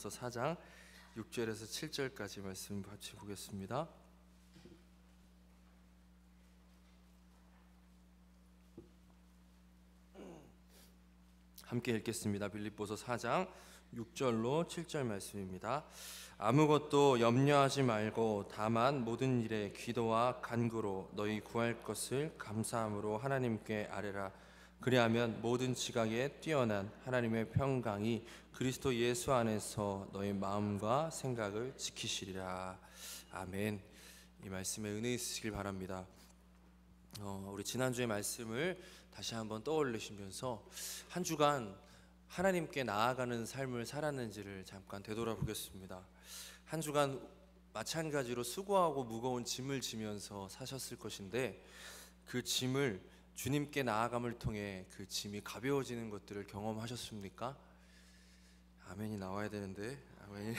빌립보서 4장 6절에서 7절까지 말씀 같이 보겠습니다. 함께 읽겠습니다. 빌립보서 4장 6절로 7절 말씀입니다. 아무것도 염려하지 말고 다만 모든 일에 기도와 간구로 너희 구할 것을 감사함으로 하나님께 아뢰라. 그리하면 모든 지각에 뛰어난 하나님의 평강이 그리스도 예수 안에서 너희 마음과 생각을 지키시리라. 아멘. 이 말씀에 은혜 있으시길 바랍니다. 우리 지난주의 말씀을 다시 한번 떠올리시면서 한 주간 하나님께 나아가는 삶을 살았는지를 잠깐 되돌아보겠습니다. 한 주간 마찬가지로 수고하고 무거운 짐을 지면서 사셨을 것인데 그 짐을 주님께 나아감을 통해 그 짐이 가벼워지는 것들을 경험하셨습니까? 아멘이 나와야 되는데 아멘이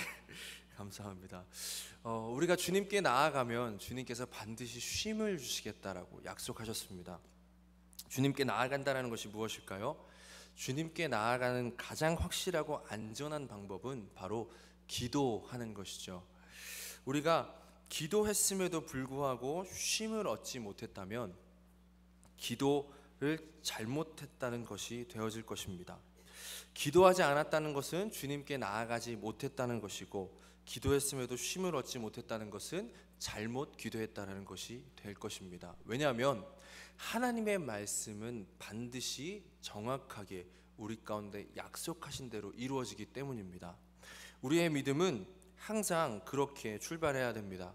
감사합니다. 우리가 주님께 나아가면 주님께서 반드시 쉼을 주시겠다라고 약속하셨습니다. 주님께 나아간다는 것이 무엇일까요? 주님께 나아가는 가장 확실하고 안전한 방법은 바로 기도하는 것이죠. 우리가 기도했음에도 불구하고 쉼을 얻지 못했다면 기도를 잘못했다는 것이 되어질 것입니다. 기도하지 않았다는 것은 주님께 나아가지 못했다는 것이고, 기도했음에도 쉼을 얻지 못했다는 것은 잘못 기도했다는 것이 될 것입니다. 왜냐하면 하나님의 말씀은 반드시 정확하게 우리 가운데 약속하신 대로 이루어지기 때문입니다. 우리의 믿음은 항상 그렇게 출발해야 됩니다.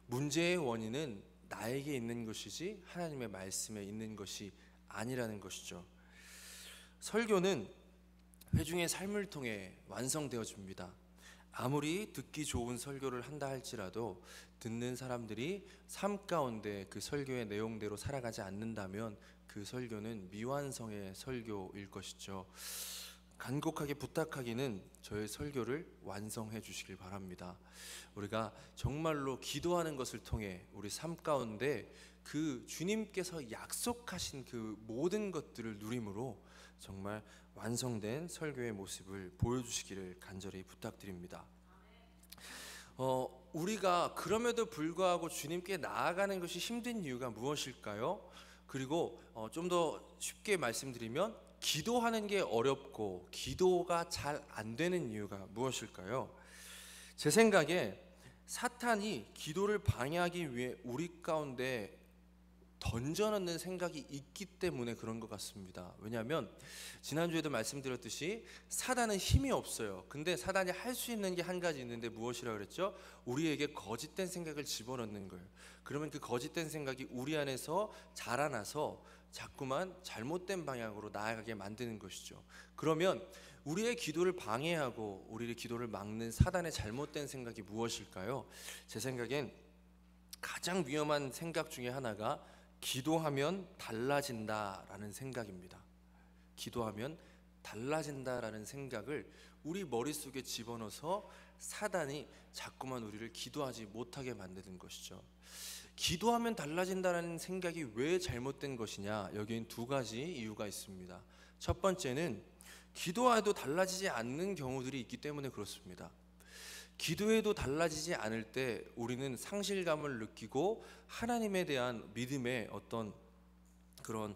문제의 원인은 나에게 있는 것이지 하나님의 말씀에 있는 것이 아니라는 것이죠. 설교는 회중의 삶을 통해 완성되어집니다. 아무리 듣기 좋은 설교를 한다 할지라도 듣는 사람들이 삶 가운데 그 설교의 내용대로 살아가지 않는다면 그 설교는 미완성의 설교일 것이죠. 간곡하게 부탁하기는 저의 설교를 완성해 주시길 바랍니다. 우리가 정말로 기도하는 것을 통해 우리 삶 가운데 그 주님께서 약속하신 그 모든 것들을 누림으로 정말 완성된 설교의 모습을 보여주시기를 간절히 부탁드립니다. 우리가 그럼에도 불구하고 주님께 나아가는 것이 힘든 이유가 무엇일까요? 그리고 좀 더 쉽게 말씀드리면 기도하는 게 어렵고 기도가 잘 안 되는 이유가 무엇일까요? 제 생각에 사탄이 기도를 방해하기 위해 우리 가운데 던져넣는 생각이 있기 때문에 그런 것 같습니다. 왜냐하면 지난주에도 말씀드렸듯이 사단은 힘이 없어요. 근데 사단이 할 수 있는 게 한 가지 있는데 무엇이라고 그랬죠? 우리에게 거짓된 생각을 집어넣는 거예요. 그러면 그 거짓된 생각이 우리 안에서 자라나서 자꾸만 잘못된 방향으로 나아가게 만드는 것이죠. 그러면 우리의 기도를 방해하고 우리의 기도를 막는 사단의 잘못된 생각이 무엇일까요? 제 생각엔 가장 위험한 생각 중에 하나가 기도하면 달라진다라는 생각입니다. 기도하면 달라진다라는 생각을 우리 머릿속에 집어넣어서 사단이 자꾸만 우리를 기도하지 못하게 만드는 것이죠. 기도하면 달라진다라는 생각이 왜 잘못된 것이냐? 여기엔 두 가지 이유가 있습니다. 첫 번째는 기도해도 달라지지 않는 경우들이 있기 때문에 그렇습니다. 기도해도 달라지지 않을 때 우리는 상실감을 느끼고 하나님에 대한 믿음의 어떤 그런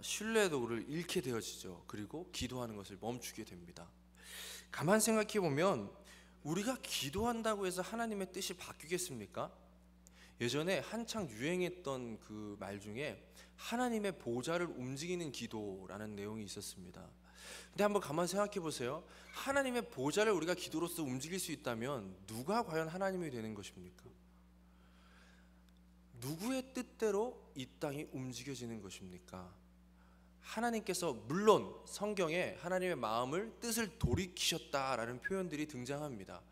신뢰도를 잃게 되어지죠. 그리고 기도하는 것을 멈추게 됩니다. 가만 생각해 보면 우리가 기도한다고 해서 하나님의 뜻이 바뀌겠습니까? 예전에 한창 유행했던 그 말 중에 하나님의 보좌를 움직이는 기도라는 내용이 있었습니다. 근데 한번 가만 생각해 보세요. 하나님의 보좌를 우리가 기도로서 움직일 수 있다면 누가 과연 하나님이 되는 것입니까? 누구의 뜻대로 이 땅이 움직여지는 것입니까? 하나님께서 물론 성경에 하나님의 마음을 뜻을 돌이키셨다라는 표현들이 등장합니다.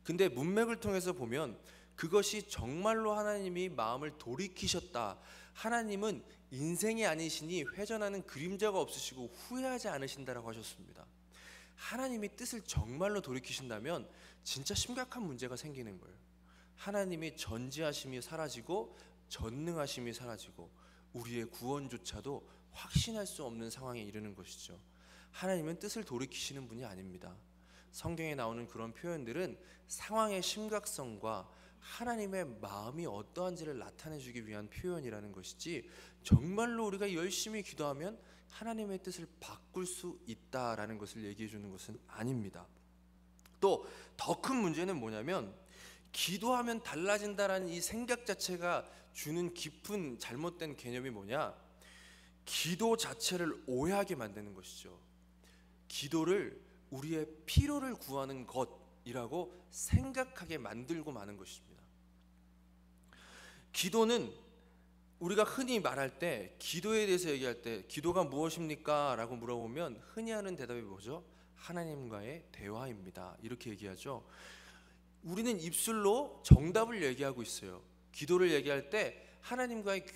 근데 문맥을 통해서 보면 그것이 정말로 하나님이 마음을 돌이키셨다, 하나님은 인생이 아니시니 회전하는 그림자가 없으시고 후회하지 않으신다라고 하셨습니다. 하나님이 뜻을 정말로 돌이키신다면 진짜 심각한 문제가 생기는 거예요. 하나님이 전지하심이 사라지고 전능하심이 사라지고 우리의 구원조차도 확신할 수 없는 상황에 이르는 것이죠. 하나님은 뜻을 돌이키시는 분이 아닙니다. 성경에 나오는 그런 표현들은 상황의 심각성과 하나님의 마음이 어떠한지를 나타내주기 위한 표현이라는 것이지, 정말로 우리가 열심히 기도하면 하나님의 뜻을 바꿀 수 있다라는 것을 얘기해 주는 것은 아닙니다. 또 더 큰 문제는 뭐냐면, 기도하면 달라진다라는 이 생각 자체가 주는 깊은 잘못된 개념이 뭐냐, 기도 자체를 오해하게 만드는 것이죠. 기도를 우리의 필요를 구하는 것이라고 생각하게 만들고 마는 것입니다. 기도는 우리가 흔히 말할 때, 기도에 대해서 얘기할 때 기도가 무엇입니까? 라고 물어보면 흔히 하는 대답이 뭐죠? 하나님과의 대화입니다. 이렇게 얘기하죠. 우리는 입술로 정답을 얘기하고 있어요. 기도를 얘기할 때 하나님과의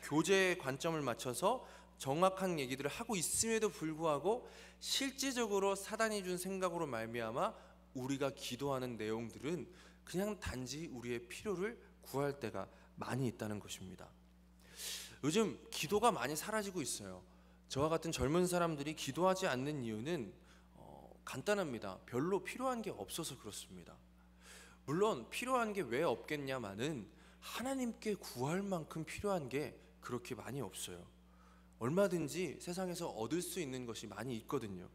교제의 관점을 맞춰서 정확한 얘기들을 하고 있음에도 불구하고 실질적으로 사단이 준 생각으로 말미암아 우리가 기도하는 내용들은 그냥 단지 우리의 필요를 구할 때가 많이 있다는 것입니다. 요즘 기도가 많이 사라지고 있어요. 저와 같은 젊은 사람들이 기도하지 않는 이유는 간단합니다. 별로 필요한 게 없어서 그렇습니다. 물론 필요한 게 왜 없겠냐마는 하나님께 구할 만큼 필요한 게 그렇게 많이 없어요. 얼마든지 세상에서 얻을 수 있는 것이 많이 있거든요.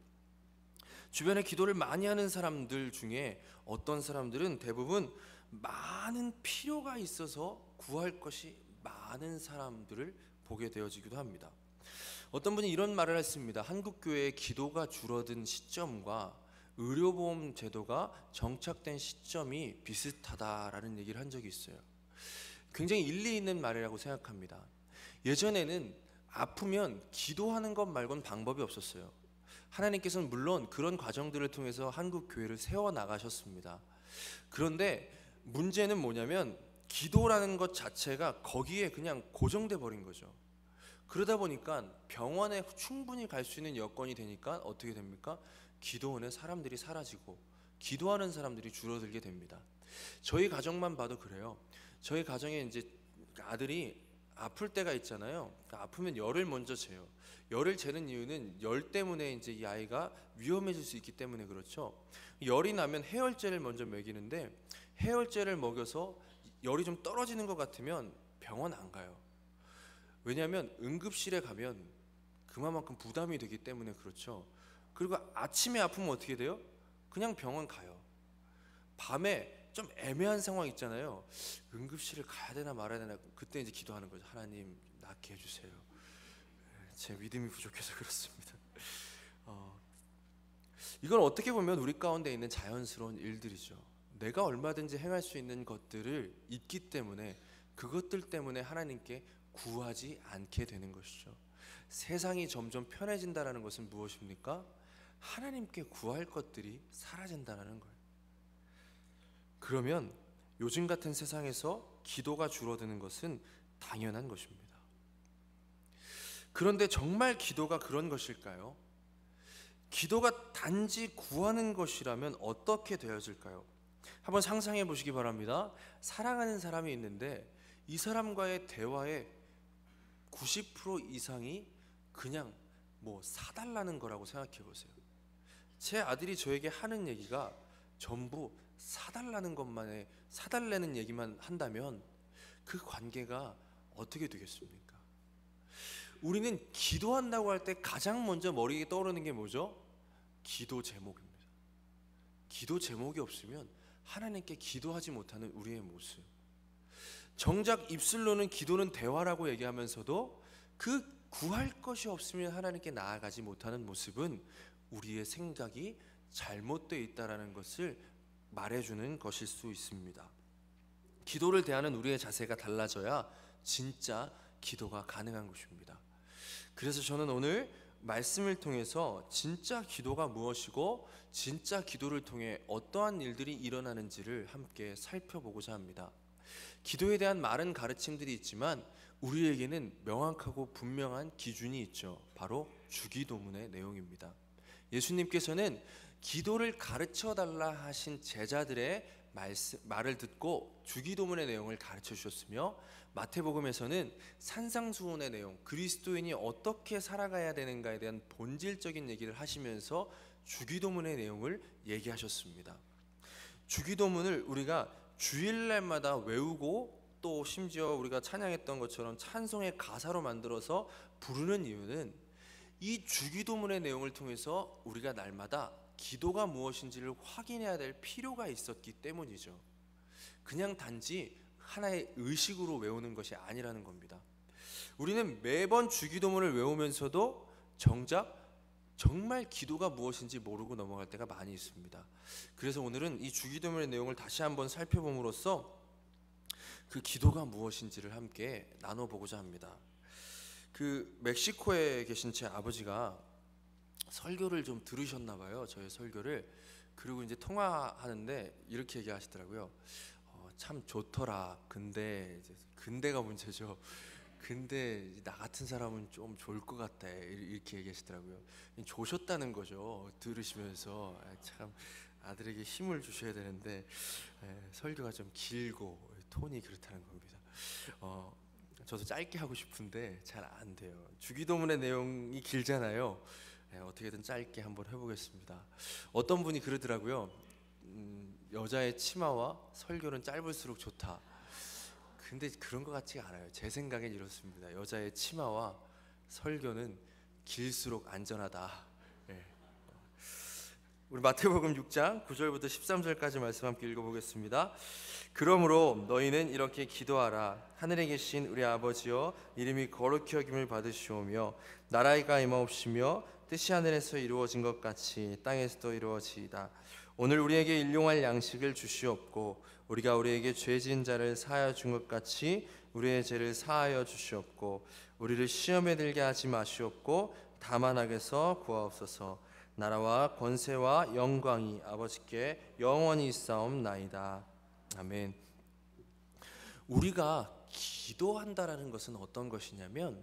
주변에 기도를 많이 하는 사람들 중에 어떤 사람들은 대부분 많은 필요가 있어서 구할 것이 많은 사람들을 보게 되어지기도 합니다. 어떤 분이 이런 말을 했습니다. 한국 교회의 기도가 줄어든 시점과 의료보험 제도가 정착된 시점이 비슷하다라는 얘기를 한 적이 있어요. 굉장히 일리 있는 말이라고 생각합니다. 예전에는 아프면 기도하는 것 말고는 방법이 없었어요. 하나님께서는 물론 그런 과정들을 통해서 한국 교회를 세워 나가셨습니다. 그런데 문제는 뭐냐면, 기도라는 것 자체가 거기에 그냥 고정돼 버린 거죠. 그러다 보니까 병원에 충분히 갈 수 있는 여건이 되니까 어떻게 됩니까? 기도원에 사람들이 사라지고 기도하는 사람들이 줄어들게 됩니다. 저희 가정만 봐도 그래요. 저희 가정에 이제 아들이 아플 때가 있잖아요. 아프면 열을 먼저 재요. 열을 재는 이유는 열 때문에 이제 이 아이가 위험해질 수 있기 때문에 그렇죠. 열이 나면 해열제를 먼저 먹이는데, 해열제를 먹여서 열이 좀 떨어지는 것 같으면 병원 안 가요. 왜냐하면 응급실에 가면 그만큼 부담이 되기 때문에 그렇죠. 그리고 아침에 아프면 어떻게 돼요? 그냥 병원 가요. 밤에 좀 애매한 상황 있잖아요. 응급실을 가야 되나 말아야 되나, 그때 이제 기도하는 거죠. 하나님 낫게 해주세요. 제 믿음이 부족해서 그렇습니다. 이건 어떻게 보면 우리 가운데 있는 자연스러운 일들이죠. 내가 얼마든지 행할 수 있는 것들을 있기 때문에 그것들 때문에 하나님께 구하지 않게 되는 것이죠. 세상이 점점 편해진다는 것은 무엇입니까? 하나님께 구할 것들이 사라진다는 거예요. 그러면 요즘 같은 세상에서 기도가 줄어드는 것은 당연한 것입니다. 그런데 정말 기도가 그런 것일까요? 기도가 단지 구하는 것이라면 어떻게 되어질까요? 한번 상상해 보시기 바랍니다. 사랑하는 사람이 있는데 이 사람과의 대화의 90% 이상이 그냥 사달라는 거라고 생각해 보세요. 제 아들이 저에게 하는 얘기가 전부 사달라는 것만에, 사달라는 얘기만 한다면 그 관계가 어떻게 되겠습니까? 우리는 기도한다고 할 때 가장 먼저 머리에 떠오르는 게 뭐죠? 기도 제목입니다. 기도 제목이 없으면 하나님께 기도하지 못하는 우리의 모습. 정작 입술로는 기도는 대화라고 얘기하면서도 그 구할 것이 없으면 하나님께 나아가지 못하는 모습은 우리의 생각이 잘못되어 있다는 것을 말해주는 것일 수 있습니다. 기도를 대하는 우리의 자세가 달라져야 진짜 기도가 가능한 것입니다. 그래서 저는 오늘 말씀을 통해서 진짜 기도가 무엇이고 진짜 기도를 통해 어떠한 일들이 일어나는지를 함께 살펴보고자 합니다. 기도에 대한 많은 가르침들이 있지만 우리에게는 명확하고 분명한 기준이 있죠. 바로 주기도문의 내용입니다. 예수님께서는 기도를 가르쳐 달라 하신 제자들의 말을 듣고 주기도문의 내용을 가르쳐 주셨으며, 마태복음에서는 산상수훈의 내용, 그리스도인이 어떻게 살아가야 되는가에 대한 본질적인 얘기를 하시면서 주기도문의 내용을 얘기하셨습니다. 주기도문을 우리가 주일날마다 외우고 또 심지어 우리가 찬양했던 것처럼 찬송의 가사로 만들어서 부르는 이유는 이 주기도문의 내용을 통해서 우리가 날마다 기도가 무엇인지를 확인해야 될 필요가 있었기 때문이죠. 그냥 단지 하나의 의식으로 외우는 것이 아니라는 겁니다. 우리는 매번 주기도문을 외우면서도 정말 기도가 무엇인지 모르고 넘어갈 때가 많이 있습니다. 그래서 오늘은 이 주기도문의 내용을 다시 한번 살펴봄으로써 그 기도가 무엇인지를 함께 나눠보고자 합니다. 그 멕시코에 계신 제 아버지가 설교를 좀 들으셨나 봐요. 저의 설교를. 그리고 이제 통화하는데 이렇게 얘기하시더라고요. 참 좋더라. 근데가 문제죠. 근데 나 같은 사람은 좀 좋을 것 같다, 이렇게 얘기하시더라고요. 조셨다는 거죠. 들으시면서 참 아들에게 힘을 주셔야 되는데 설교가 좀 길고 톤이 그렇다는 겁니다. 저도 짧게 하고 싶은데 잘 안 돼요. 주기도문의 내용이 길잖아요. 어떻게든 짧게 한번 해보겠습니다. 어떤 분이 그러더라고요. 여자의 치마와 설교는 짧을수록 좋다. 근데 그런 것 같지가 않아요. 제 생각엔 이렇습니다. 여자의 치마와 설교는 길수록 안전하다. 우리 마태복음 6장 9절부터 13절까지 말씀 함께 읽어보겠습니다. 그러므로 너희는 이렇게 기도하라. 하늘에 계신 우리 아버지여, 이름이 거룩히 여김을 받으시오며 나라가 임하옵시며 뜻이 하늘에서 이루어진 것 같이 땅에서도 이루어지이다. 오늘 우리에게 일용할 양식을 주시옵고 우리가 우리에게 죄 지은 자를 사하여 준 것 같이 우리의 죄를 사하여 주시옵고 우리를 시험에 들게 하지 마시옵고 다만 악에서 구하옵소서. 나라와 권세와 영광이 아버지께 영원히 있사옵나이다. 아멘. 우리가 기도한다라는 것은 어떤 것이냐면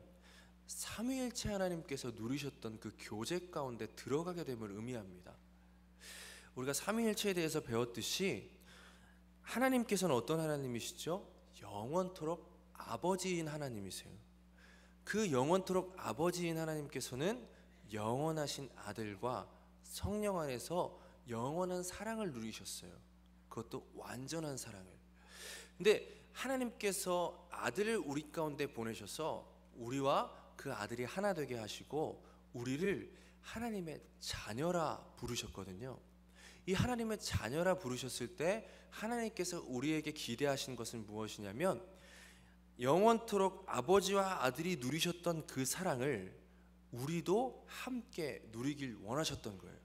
삼위일체 하나님께서 누리셨던 그 교제 가운데 들어가게 됨을 의미합니다. 우리가 삼위일체에 대해서 배웠듯이 하나님께서는 어떤 하나님이시죠? 영원토록 아버지인 하나님이세요. 그 영원토록 아버지인 하나님께서는 영원하신 아들과 성령 안에서 영원한 사랑을 누리셨어요. 그것도 완전한 사랑을. 근데 하나님께서 아들을 우리 가운데 보내셔서 우리와 그 아들이 하나 되게 하시고 우리를 하나님의 자녀라 부르셨거든요. 이 하나님의 자녀라 부르셨을 때 하나님께서 우리에게 기대하신 것은 무엇이냐면 영원토록 아버지와 아들이 누리셨던 그 사랑을 우리도 함께 누리길 원하셨던 거예요.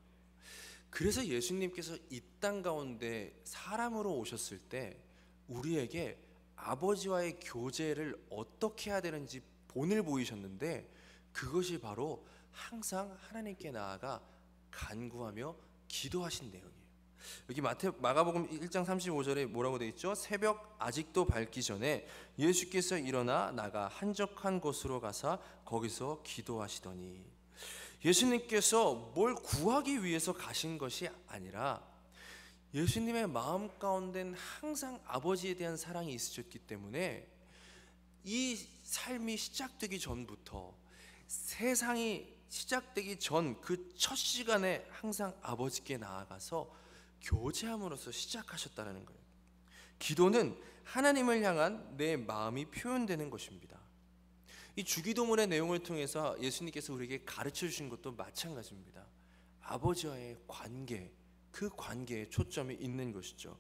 그래서 예수님께서 이 땅 가운데 사람으로 오셨을 때 우리에게 아버지와의 교제를 어떻게 해야 되는지 본을 보이셨는데 그것이 바로 항상 하나님께 나아가 간구하며 기도하신 내용이에요. 여기 마가복음 1장 35절에 뭐라고 되어 있죠? 새벽 아직도 밝기 전에 예수께서 일어나 나가 한적한 곳으로 가사 거기서 기도하시더니, 예수님께서 뭘 구하기 위해서 가신 것이 아니라 예수님의 마음 가운데는 항상 아버지에 대한 사랑이 있으셨기 때문에 이 삶이 시작되기 전부터, 세상이 시작되기 전 그 첫 시간에 항상 아버지께 나아가서 교제함으로써 시작하셨다는 거예요. 기도는 하나님을 향한 내 마음이 표현되는 것입니다. 이 주기도문의 내용을 통해서 예수님께서 우리에게 가르쳐 주신 것도 마찬가지입니다. 아버지와의 관계, 그 관계에 초점이 있는 것이죠.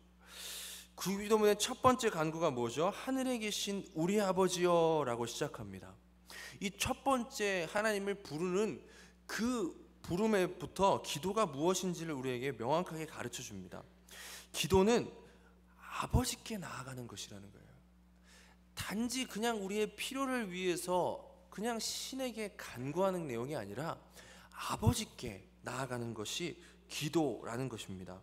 주기도문의 첫 번째 간구가 뭐죠? 하늘에 계신 우리 아버지여 라고 시작합니다. 이 첫 번째 하나님을 부르는 그 부름에부터 기도가 무엇인지를 우리에게 명확하게 가르쳐 줍니다. 기도는 아버지께 나아가는 것이라는 거예요. 단지 그냥 우리의 필요를 위해서 그냥 신에게 간구하는 내용이 아니라 아버지께 나아가는 것이 기도라는 것입니다.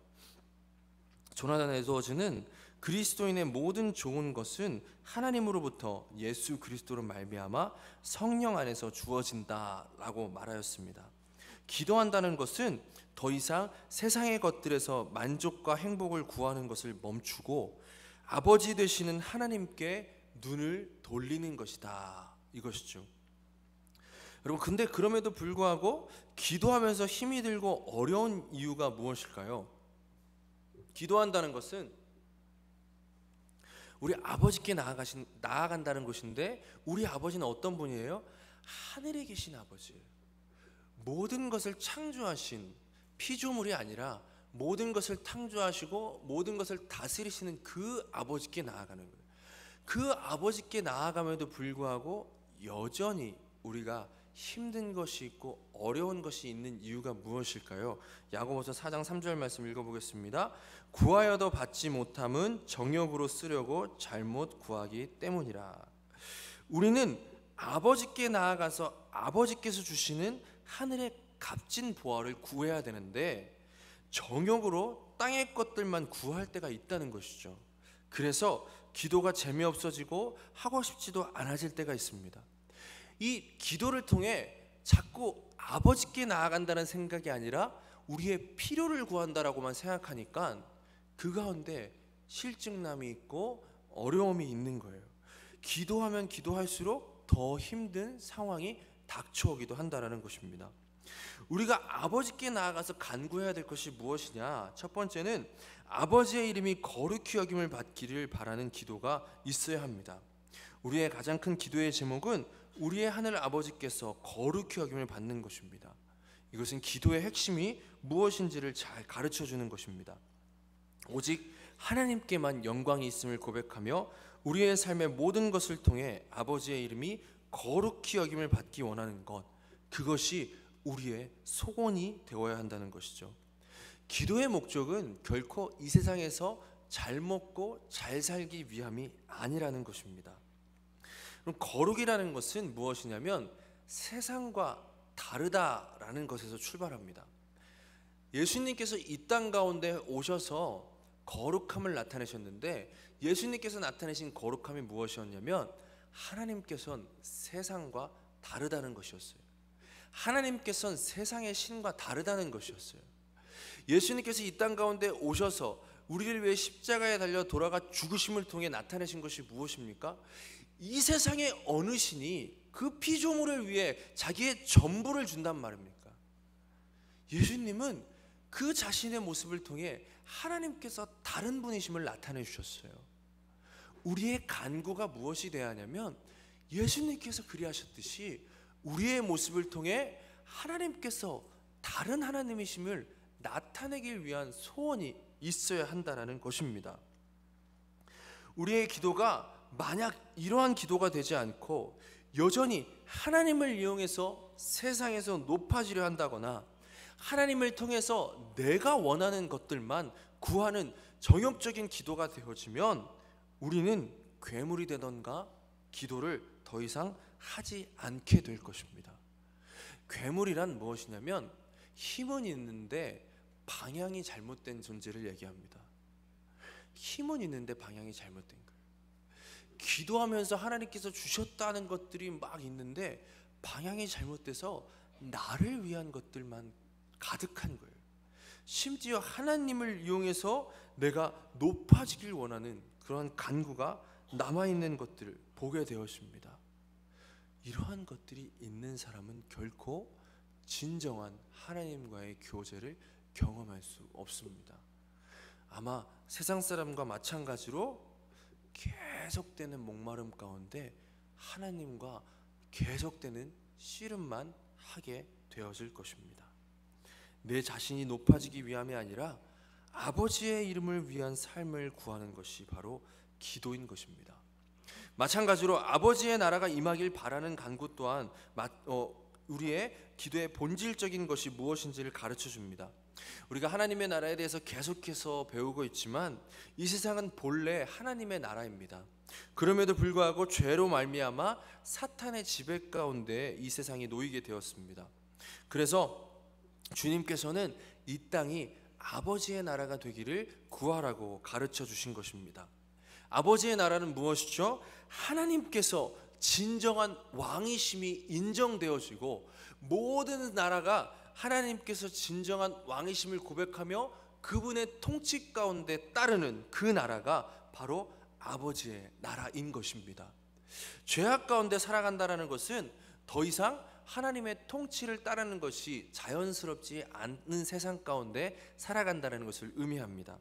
조나단 에드워즈는 그리스도인의 모든 좋은 것은 하나님으로부터 예수 그리스도로 말미암아 성령 안에서 주어진다라고 말하였습니다. 기도한다는 것은 더 이상 세상의 것들에서 만족과 행복을 구하는 것을 멈추고 아버지 되시는 하나님께 눈을 돌리는 것이다, 이것이죠. 여러분, 근데 그럼에도 불구하고 기도하면서 힘이 들고 어려운 이유가 무엇일까요? 기도한다는 것은 우리 아버지께 나아간다는 것인데, 우리 아버지는 어떤 분이에요? 하늘에 계신 아버지예요. 모든 것을 창조하신, 피조물이 아니라 모든 것을 창조하시고 모든 것을 다스리시는 그 아버지께 나아가는 거예요. 그 아버지께 나아감에도 불구하고 여전히 우리가 힘든 것이 있고 어려운 것이 있는 이유가 무엇일까요? 야고보서 4장 3절 말씀 읽어보겠습니다. 구하여도 받지 못함은 정욕으로 쓰려고 잘못 구하기 때문이라. 우리는 아버지께 나아가서 아버지께서 주시는 하늘의 값진 보화를 구해야 되는데, 정욕으로 땅의 것들만 구할 때가 있다는 것이죠. 그래서 기도가 재미없어지고 하고 싶지도 않아질 때가 있습니다. 이 기도를 통해 자꾸 아버지께 나아간다는 생각이 아니라 우리의 필요를 구한다라고만 생각하니까 그 가운데 실증남이 있고 어려움이 있는 거예요. 기도하면 기도할수록 더 힘든 상황이 닥쳐오기도 한다는 것입니다. 우리가 아버지께 나아가서 간구해야 될 것이 무엇이냐? 첫 번째는 아버지의 이름이 거룩히 여김을 받기를 바라는 기도가 있어야 합니다. 우리의 가장 큰 기도의 제목은 우리의 하늘 아버지께서 거룩히 여김을 받는 것입니다. 이것은 기도의 핵심이 무엇인지를 잘 가르쳐 주는 것입니다. 오직 하나님께만 영광이 있음을 고백하며 우리의 삶의 모든 것을 통해 아버지의 이름이 거룩히 여김을 받기 원하는 것, 그것이 우리의 소원이 되어야 한다는 것이죠. 기도의 목적은 결코 이 세상에서 잘 먹고 잘 살기 위함이 아니라는 것입니다. 그럼 거룩이라는 것은 무엇이냐면 세상과 다르다라는 것에서 출발합니다. 예수님께서 이 땅 가운데 오셔서 거룩함을 나타내셨는데, 예수님께서 나타내신 거룩함이 무엇이었냐면 하나님께서는 세상과 다르다는 것이었어요. 하나님께서는 세상의 신과 다르다는 것이었어요. 예수님께서 이 땅 가운데 오셔서 우리를 위해 십자가에 달려 돌아가 죽으심을 통해 나타내신 것이 무엇입니까? 이 세상의 어느 신이 그 피조물을 위해 자기의 전부를 준단 말입니까? 예수님은 그 자신의 모습을 통해 하나님께서 다른 분이심을 나타내 주셨어요. 우리의 간구가 무엇이 되어야 하냐면 예수님께서 그리하셨듯이 우리의 모습을 통해 하나님께서 다른 하나님이심을 나타내기 위한 소원이 있어야 한다는 것입니다. 우리의 기도가 만약 이러한 기도가 되지 않고 여전히 하나님을 이용해서 세상에서 높아지려 한다거나 하나님을 통해서 내가 원하는 것들만 구하는 정욕적인 기도가 되어지면 우리는 괴물이 되던가 기도를 더 이상 하지 않게 될 것입니다. 괴물이란 무엇이냐면 힘은 있는데 방향이 잘못된 존재를 얘기합니다. 힘은 있는데 방향이 잘못된 거예요. 기도하면서 하나님께서 주셨다는 것들이 막 있는데 방향이 잘못돼서 나를 위한 것들만 가득한 거예요. 심지어 하나님을 이용해서 내가 높아지길 원하는 그런 간구가 남아있는 것들을 보게 되었습니다. 이러한 것들이 있는 사람은 결코 진정한 하나님과의 교제를 경험할 수 없습니다. 아마 세상 사람과 마찬가지로 계속되는 목마름 가운데 하나님과 계속되는 씨름만 하게 되어질 것입니다. 내 자신이 높아지기 위함이 아니라 아버지의 이름을 위한 삶을 구하는 것이 바로 기도인 것입니다. 마찬가지로 아버지의 나라가 임하길 바라는 간구 또한 우리의 기도의 본질적인 것이 무엇인지를 가르쳐 줍니다. 우리가 하나님의 나라에 대해서 계속해서 배우고 있지만 이 세상은 본래 하나님의 나라입니다. 그럼에도 불구하고 죄로 말미암아 사탄의 지배 가운데 이 세상이 놓이게 되었습니다. 그래서 주님께서는 이 땅이 아버지의 나라가 되기를 구하라고 가르쳐 주신 것입니다. 아버지의 나라는 무엇이죠? 하나님께서 진정한 왕이심이 인정되어지고 모든 나라가 하나님께서 진정한 왕이심을 고백하며 그분의 통치 가운데 따르는 그 나라가 바로 아버지의 나라인 것입니다. 죄악 가운데 살아간다는 것은 더 이상 하나님의 통치를 따르는 것이 자연스럽지 않은 세상 가운데 살아간다는 것을 의미합니다.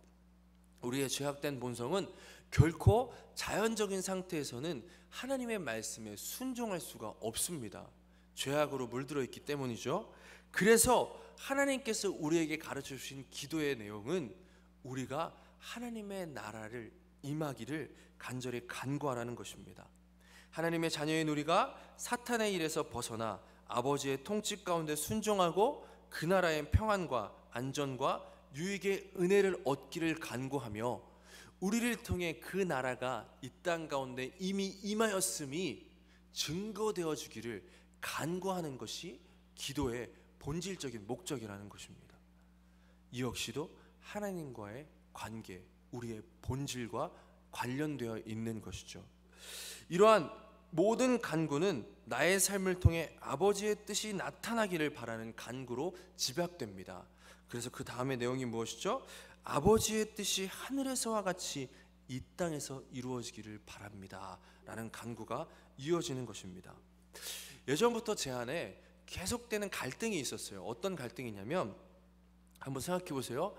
우리의 죄악된 본성은 결코 자연적인 상태에서는 하나님의 말씀에 순종할 수가 없습니다. 죄악으로 물들어 있기 때문이죠. 그래서 하나님께서 우리에게 가르쳐 주신 기도의 내용은 우리가 하나님의 나라를 임하기를 간절히 간구하라는 것입니다. 하나님의 자녀인 우리가 사탄의 일에서 벗어나 아버지의 통치 가운데 순종하고 그 나라의 평안과 안전과 유익의 은혜를 얻기를 간구하며 우리를 통해 그 나라가 이 땅 가운데 이미 임하였음이 증거되어 주기를 간구하는 것이 기도의 본질적인 목적이라는 것입니다. 이 역시도 하나님과의 관계, 우리의 본질과 관련되어 있는 것이죠. 이러한 모든 간구는 나의 삶을 통해 아버지의 뜻이 나타나기를 바라는 간구로 집약됩니다. 그래서 그 다음의 내용이 무엇이죠? 아버지의 뜻이 하늘에서와 같이 이 땅에서 이루어지기를 바랍니다 라는 간구가 이어지는 것입니다. 예전부터 제 안에 계속되는 갈등이 있었어요. 어떤 갈등이냐면, 한번 생각해 보세요.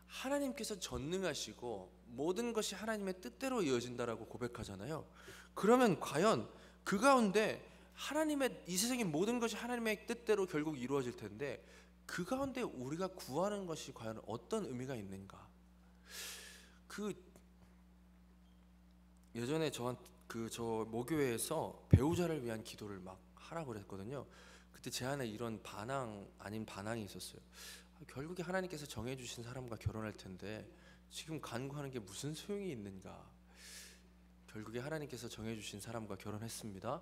하나님께서 전능하시고 모든 것이 하나님의 뜻대로 이어진다라고 고백하잖아요. 그러면 과연 그 가운데 하나님의, 이 세상의 모든 것이 하나님의 뜻대로 결국 이루어질 텐데 그 가운데 우리가 구하는 것이 과연 어떤 의미가 있는가? 예전에 저 모교회에서 배우자를 위한 기도를 막 하라고 그랬거든요. 그때 제 안에 이런 반항 아닌 반항이 있었어요. 결국에 하나님께서 정해주신 사람과 결혼할 텐데 지금 간구하는 게 무슨 소용이 있는가? 결국에 하나님께서 정해주신 사람과 결혼했습니다.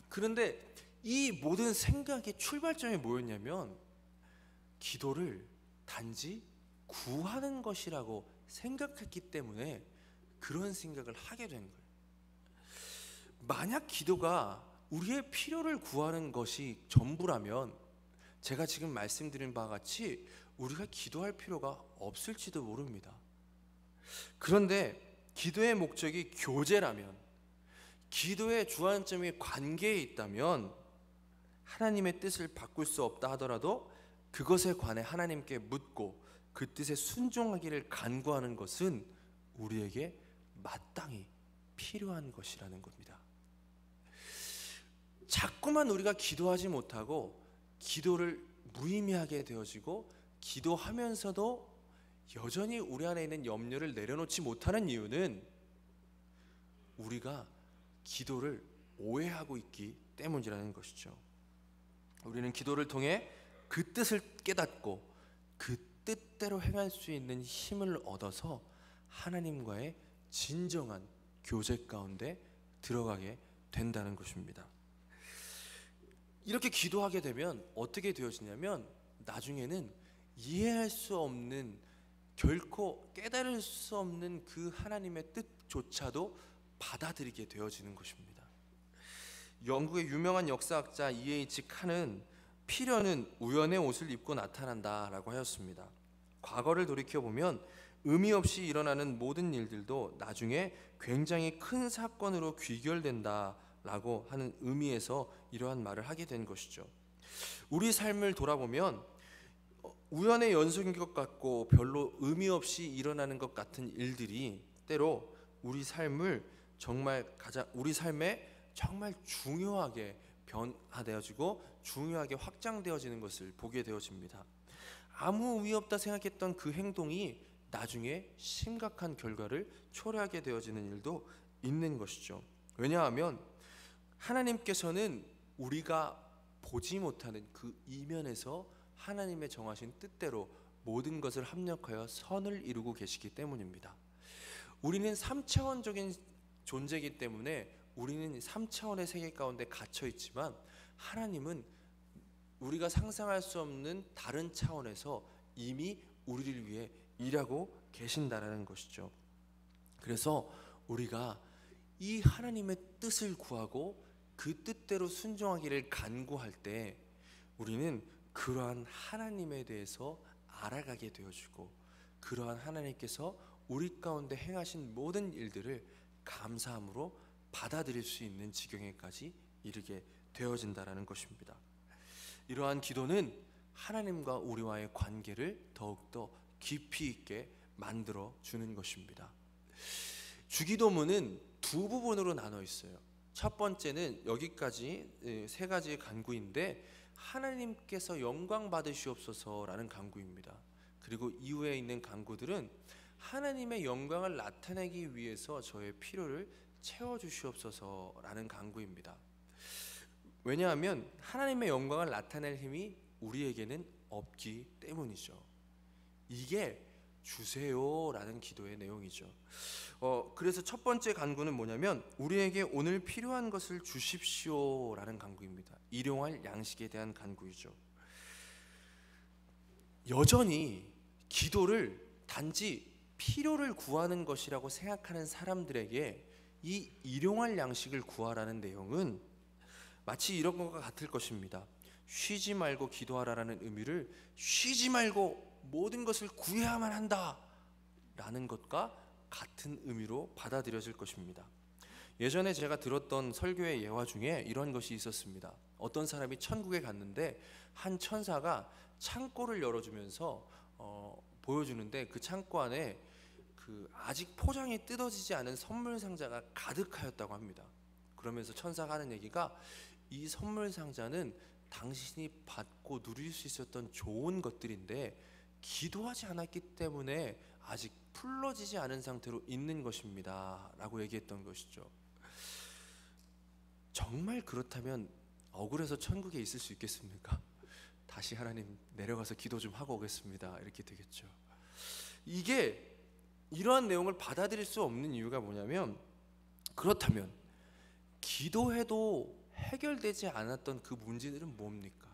그런데 이 모든 생각의 출발점이 뭐였냐면 기도를 단지 구하는 것이라고 생각했기 때문에 그런 생각을 하게 된 거예요. 만약 기도가 우리의 필요를 구하는 것이 전부라면 제가 지금 말씀드린 바와 같이 우리가 기도할 필요가 없을지도 모릅니다. 그런데 기도의 목적이 교제라면, 기도의 주안점이 관계에 있다면 하나님의 뜻을 바꿀 수 없다 하더라도 그것에 관해 하나님께 묻고 그 뜻에 순종하기를 간구하는 것은 우리에게 마땅히 필요한 것이라는 겁니다. 자꾸만 우리가 기도하지 못하고 기도를 무의미하게 되어지고 기도하면서도 여전히 우리 안에 있는 염려를 내려놓지 못하는 이유는 우리가 기도를 오해하고 있기 때문이라는 것이죠. 우리는 기도를 통해 그 뜻을 깨닫고 그 뜻대로 행할 수 있는 힘을 얻어서 하나님과의 진정한 교제 가운데 들어가게 된다는 것입니다. 이렇게 기도하게 되면 어떻게 되어지냐면 나중에는 이해할 수 없는, 결코 깨달을 수 없는 그 하나님의 뜻조차도 받아들이게 되어지는 것입니다. 영국의 유명한 역사학자 E.H. 칸은 필연은 우연의 옷을 입고 나타난다라고 하였습니다. 과거를 돌이켜보면 의미 없이 일어나는 모든 일들도 나중에 굉장히 큰 사건으로 귀결된다라고 하는 의미에서 이러한 말을 하게 된 것이죠. 우리 삶을 돌아보면 우연의 연속인 것 같고 별로 의미 없이 일어나는 것 같은 일들이 때로 우리 삶에 정말 중요하게 변화되어지고 중요하게 확장되어지는 것을 보게 되어집니다. 아무 의미 없다 생각했던 그 행동이 나중에 심각한 결과를 초래하게 되어지는 일도 있는 것이죠. 왜냐하면 하나님께서는 우리가 보지 못하는 그 이면에서 하나님의 정하신 뜻대로 모든 것을 합력하여 선을 이루고 계시기 때문입니다. 우리는 3차원적인 존재이기 때문에 우리는 3차원의 세계 가운데 갇혀 있지만 하나님은 우리가 상상할 수 없는 다른 차원에서 이미 우리를 위해 일하고 계신다라는 것이죠. 그래서 우리가 이 하나님의 뜻을 구하고 그 뜻대로 순종하기를 간구할 때 우리는 그러한 하나님에 대해서 알아가게 되어지고 그러한 하나님께서 우리 가운데 행하신 모든 일들을 감사함으로 받아들일 수 있는 지경에까지 이르게 되어진다라는 것입니다. 이러한 기도는 하나님과 우리와의 관계를 더욱더 깊이 있게 만들어 주는 것입니다. 주기도문은 두 부분으로 나눠 있어요. 첫 번째는 여기까지 세 가지의 간구인데 하나님께서 영광 받으시옵소서라는 간구입니다. 그리고 이후에 있는 간구들은 하나님의 영광을 나타내기 위해서 저의 필요를 채워주시옵소서라는 간구입니다. 왜냐하면 하나님의 영광을 나타낼 힘이 우리에게는 없기 때문이죠. 이게 주세요라는 기도의 내용이죠. 그래서 첫 번째 간구는 뭐냐면 우리에게 오늘 필요한 것을 주십시오라는 간구입니다. 일용할 양식에 대한 간구이죠. 여전히 기도를 단지 필요를 구하는 것이라고 생각하는 사람들에게 이 일용할 양식을 구하라는 내용은 마치 이런 것과 같을 것입니다. 쉬지 말고 기도하라라는 의미를 쉬지 말고 모든 것을 구해야만 한다 라는 것과 같은 의미로 받아들여질 것입니다. 예전에 제가 들었던 설교의 예화 중에 이런 것이 있었습니다. 어떤 사람이 천국에 갔는데 한 천사가 창고를 열어주면서 보여주는데 그 창고 안에 아직 포장이 뜯어지지 않은 선물 상자가 가득하였다고 합니다. 그러면서 천사가 하는 얘기가 이 선물 상자는 당신이 받고 누릴 수 있었던 좋은 것들인데 기도하지 않았기 때문에 아직 풀러지지 않은 상태로 있는 것입니다 라고 얘기했던 것이죠. 정말 그렇다면 억울해서 천국에 있을 수 있겠습니까? 다시 하나님 내려가서 기도 좀 하고 오겠습니다 이렇게 되겠죠. 이러한 내용을 받아들일 수 없는 이유가 뭐냐면, 그렇다면 기도해도 해결되지 않았던 그 문제들은 뭡니까?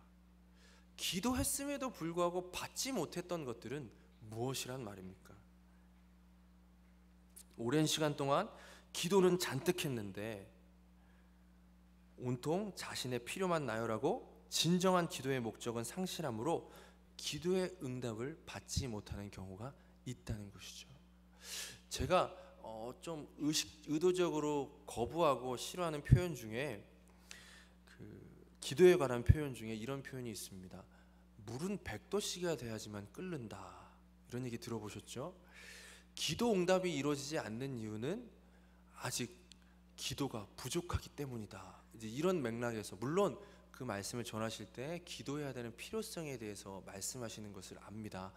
기도했음에도 불구하고 받지 못했던 것들은 무엇이란 말입니까? 오랜 시간 동안 기도는 잔뜩 했는데 온통 자신의 필요만 나열하고 진정한 기도의 목적은 상실함으로 기도의 응답을 받지 못하는 경우가 있다는 것이죠. 제가 좀 의도적으로 거부하고 싫어하는 표현 중에 기도에 관한 표현 중에 이런 표현이 있습니다. 물은 100도씨가 돼야지만 끓는다. 이런 얘기 들어보셨죠? 기도 응답이 이루어지지 않는 이유는 아직 기도가 부족하기 때문이다. 이제 이런 맥락에서, 물론 그 말씀을 전하실 때 기도해야 되는 필요성에 대해서 말씀하시는 것을 압니다.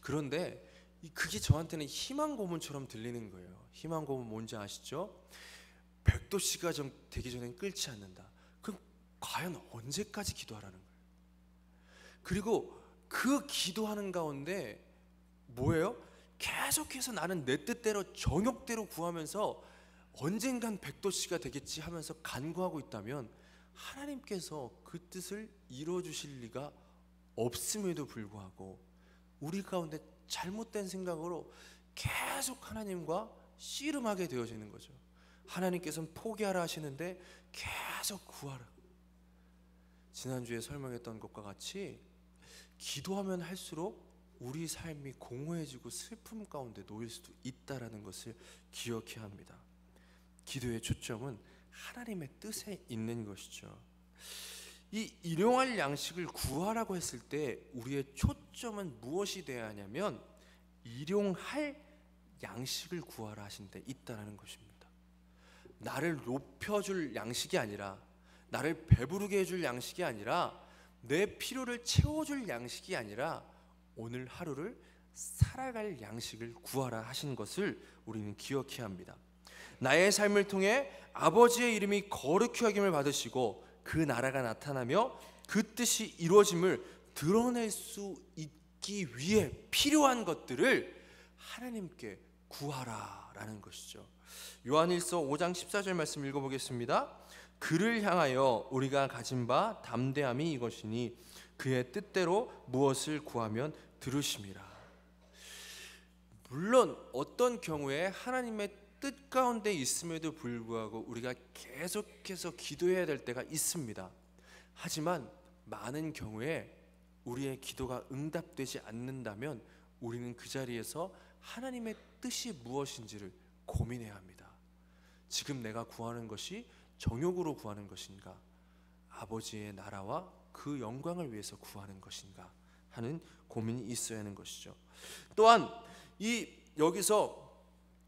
그런데 그게 저한테는 희망 고문처럼 들리는 거예요. 희망 고문 뭔지 아시죠? 100도씨가 되기 전엔 끓지 않는다. 그럼 과연 언제까지 기도하라는 거예요? 그리고 그 기도하는 가운데 뭐예요? 계속해서 나는 내 뜻대로 정욕대로 구하면서 언젠간 100도씨가 되겠지 하면서 간구하고 있다면 하나님께서 그 뜻을 이루어 주실 리가 없음에도 불구하고 우리 가운데 잘못된 생각으로 계속 하나님과 씨름하게 되어지는 거죠. 하나님께서는 포기하라 하시는데 계속 구하라. 지난주에 설명했던 것과 같이 기도하면 할수록 우리 삶이 공허해지고 슬픔 가운데 놓일 수도 있다는 것을 기억해야 합니다. 기도의 초점은 하나님의 뜻에 있는 것이죠. 이 일용할 양식을 구하라고 했을 때 우리의 초점은 무엇이 되어야 하냐면 일용할 양식을 구하라 하신 데 있다는 것입니다. 나를 높여줄 양식이 아니라, 나를 배부르게 해줄 양식이 아니라, 내 필요를 채워줄 양식이 아니라 오늘 하루를 살아갈 양식을 구하라 하신 것을 우리는 기억해야 합니다. 나의 삶을 통해 아버지의 이름이 거룩히 여김을 받으시고 그 나라가 나타나며 그 뜻이 이루어짐을 드러낼 수 있기 위해 필요한 것들을 하나님께 구하라라는 것이죠. 요한일서 5장 14절 말씀 읽어보겠습니다. 그를 향하여 우리가 가진 바 담대함이 이것이니 그의 뜻대로 무엇을 구하면 들으심이라. 물론 어떤 경우에 하나님의 뜻 가운데 있음에도 불구하고 우리가 계속해서 기도해야 될 때가 있습니다. 하지만 많은 경우에 우리의 기도가 응답되지 않는다면 우리는 그 자리에서 하나님의 뜻이 무엇인지를 고민해야 합니다. 지금 내가 구하는 것이 정욕으로 구하는 것인가, 아버지의 나라와 그 영광을 위해서 구하는 것인가 하는 고민이 있어야 하는 것이죠. 또한 여기서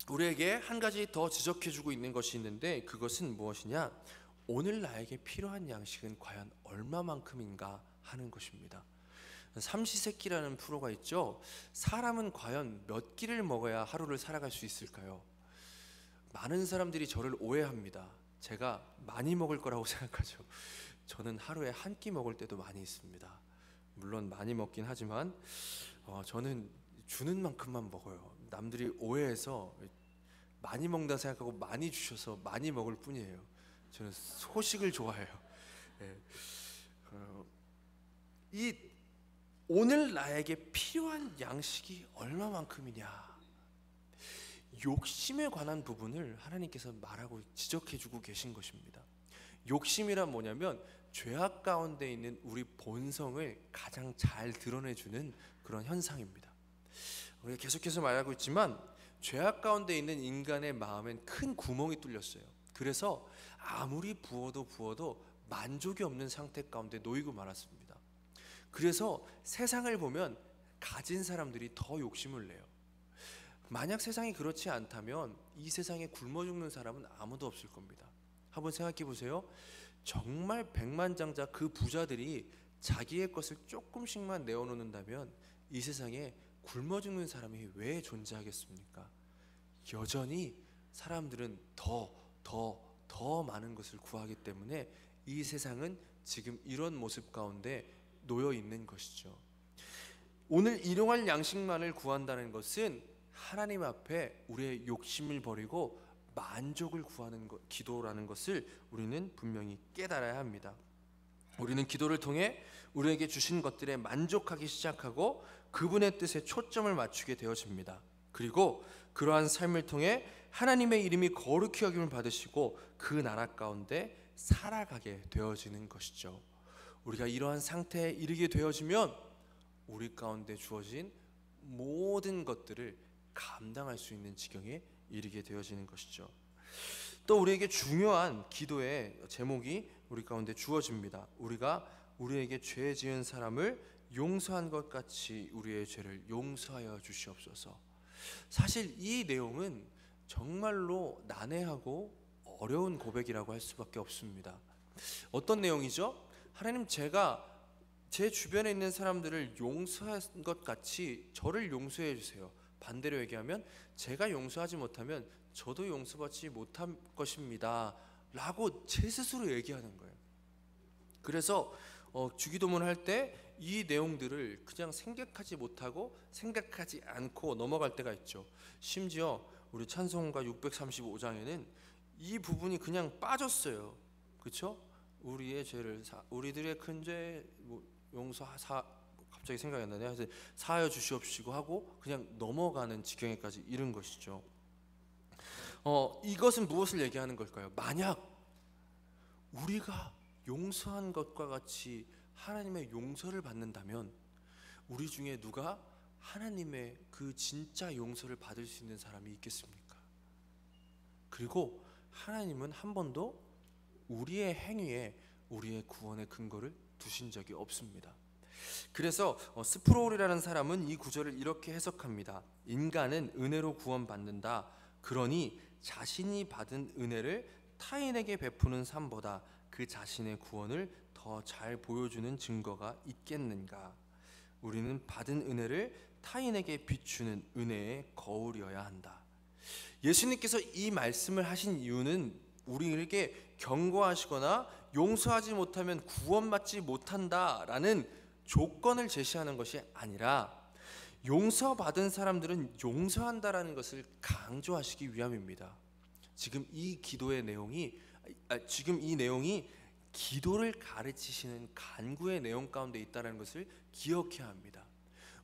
우리에게 한 가지 더 지적해주고 있는 것이 있는데, 그것은 무엇이냐? 오늘 나에게 필요한 양식은 과연 얼마만큼인가 하는 것입니다. 삼시세끼라는 프로가 있죠. 사람은 과연 몇 끼를 먹어야 하루를 살아갈 수 있을까요? 많은 사람들이 저를 오해합니다. 제가 많이 먹을 거라고 생각하죠. 저는 하루에 한 끼 먹을 때도 많이 있습니다. 물론 많이 먹긴 하지만 저는 주는 만큼만 먹어요. 남들이 오해해서 많이 먹는다 생각하고 많이 주셔서 많이 먹을 뿐이에요. 저는 소식을 좋아해요. 이 오늘 나에게 필요한 양식이 얼마만큼이냐, 욕심에 관한 부분을 하나님께서 말하고 지적해주고 계신 것입니다. 욕심이란 뭐냐면 죄악 가운데 있는 우리 본성을 가장 잘 드러내주는 그런 현상입니다. 우리가 계속해서 말하고 있지만 죄악 가운데 있는 인간의 마음엔 큰 구멍이 뚫렸어요. 그래서 아무리 부어도 만족이 없는 상태 가운데 놓이고 말았습니다. 그래서 세상을 보면 가진 사람들이 더 욕심을 내요. 만약 세상이 그렇지 않다면 이 세상에 굶어 죽는 사람은 아무도 없을 겁니다. 한번 생각해 보세요. 정말 백만장자 그 부자들이 자기의 것을 조금씩만 내어놓는다면 이 세상에 굶어 죽는 사람이 왜 존재하겠습니까? 여전히 사람들은 더 많은 것을 구하기 때문에 이 세상은 지금 이런 모습 가운데 놓여 있는 것이죠. 오늘 일용할 양식만을 구한다는 것은 하나님 앞에 우리의 욕심을 버리고 만족을 구하는 기도라는 것을 우리는 분명히 깨달아야 합니다. 우리는 기도를 통해 우리에게 주신 것들에 만족하기 시작하고 그분의 뜻에 초점을 맞추게 되어집니다. 그리고 그러한 삶을 통해 하나님의 이름이 거룩히 여김을 받으시고 그 나라 가운데 살아가게 되어지는 것이죠. 우리가 이러한 상태에 이르게 되어지면 우리 가운데 주어진 모든 것들을 감당할 수 있는 지경에 이르게 되어지는 것이죠. 또 우리에게 중요한 기도의 제목이 우리 가운데 주어집니다. 우리가 우리에게 죄 지은 사람을 용서한 것 같이 우리의 죄를 용서하여 주시옵소서. 사실 이 내용은 정말로 난해하고 어려운 고백이라고 할 수밖에 없습니다. 어떤 내용이죠? 하나님, 제가 제 주변에 있는 사람들을 용서한 것 같이 저를 용서해 주세요. 반대로 얘기하면 제가 용서하지 못하면 저도 용서받지 못할 것입니다 라고 제 스스로 얘기하는 거예요. 그래서 주기도문 할 때 이 내용들을 그냥 생각하지 못하고 생각하지 않고 넘어갈 때가 있죠. 심지어 우리 찬송가 635장에는 이 부분이 그냥 빠졌어요. 그렇죠? 우리의 죄를 우리들의 큰 죄 용서하사, 갑자기 생각이 안 나네. 하여튼 사하여 주시옵시고 하고 그냥 넘어가는 지경에까지 이른 것이죠. 이것은 무엇을 얘기하는 걸까요? 만약 우리가 용서한 것과 같이 하나님의 용서를 받는다면 우리 중에 누가 하나님의 그 진짜 용서를 받을 수 있는 사람이 있겠습니까? 그리고 하나님은 한 번도 우리의 행위에 우리의 구원의 근거를 두신 적이 없습니다. 그래서 스프롤이라는 사람은 이 구절을 이렇게 해석합니다. 인간은 은혜로 구원받는다. 그러니 자신이 받은 은혜를 타인에게 베푸는 삶보다 그 자신의 구원을 더 잘 보여주는 증거가 있겠는가? 우리는 받은 은혜를 타인에게 비추는 은혜의 거울이어야 한다. 예수님께서 이 말씀을 하신 이유는 우리에게 경고하시거나 용서하지 못하면 구원받지 못한다라는 조건을 제시하는 것이 아니라 용서받은 사람들은 용서한다라는 것을 강조하시기 위함입니다. 지금 이 내용이 기도를 가르치시는 간구의 내용 가운데 있다는 것을 기억해야 합니다.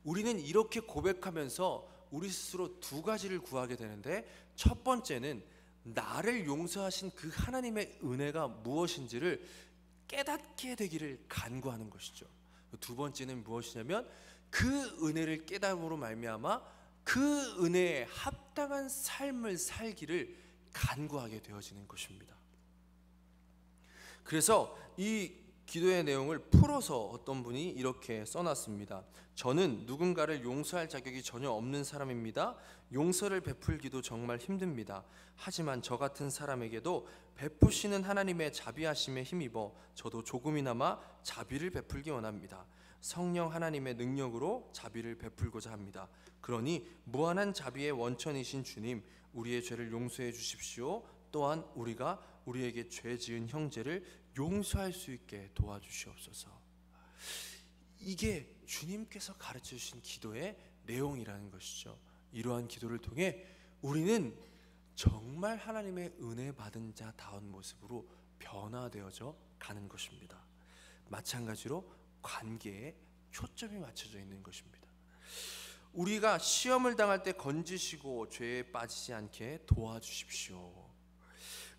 우리는 이렇게 고백하면서 우리 스스로 두 가지를 구하게 되는데, 첫 번째는 나를 용서하신 그 하나님의 은혜가 무엇인지를 깨닫게 되기를 간구하는 것이죠. 두 번째는 무엇이냐면 그 은혜를 깨달음으로 말미암아 그 은혜에 합당한 삶을 살기를 간구하게 되어지는 것입니다. 그래서 이 기도의 내용을 풀어서 어떤 분이 이렇게 써놨습니다. 저는 누군가를 용서할 자격이 전혀 없는 사람입니다. 용서를 베풀기도 정말 힘듭니다. 하지만 저 같은 사람에게도 베푸시는 하나님의 자비하심에 힘입어 저도 조금이나마 자비를 베풀기 원합니다. 성령 하나님의 능력으로 자비를 베풀고자 합니다. 그러니 무한한 자비의 원천이신 주님, 우리의 죄를 용서해 주십시오. 또한 우리가 우리에게 죄 지은 형제를 용서할 수 있게 도와주시옵소서. 이게 주님께서 가르쳐 주신 기도의 내용이라는 것이죠. 이러한 기도를 통해 우리는 정말 하나님의 은혜 받은 자다운 모습으로 변화되어져 가는 것입니다. 마찬가지로 관계에 초점이 맞춰져 있는 것입니다. 우리가 시험을 당할 때 건지시고 죄에 빠지지 않게 도와주십시오.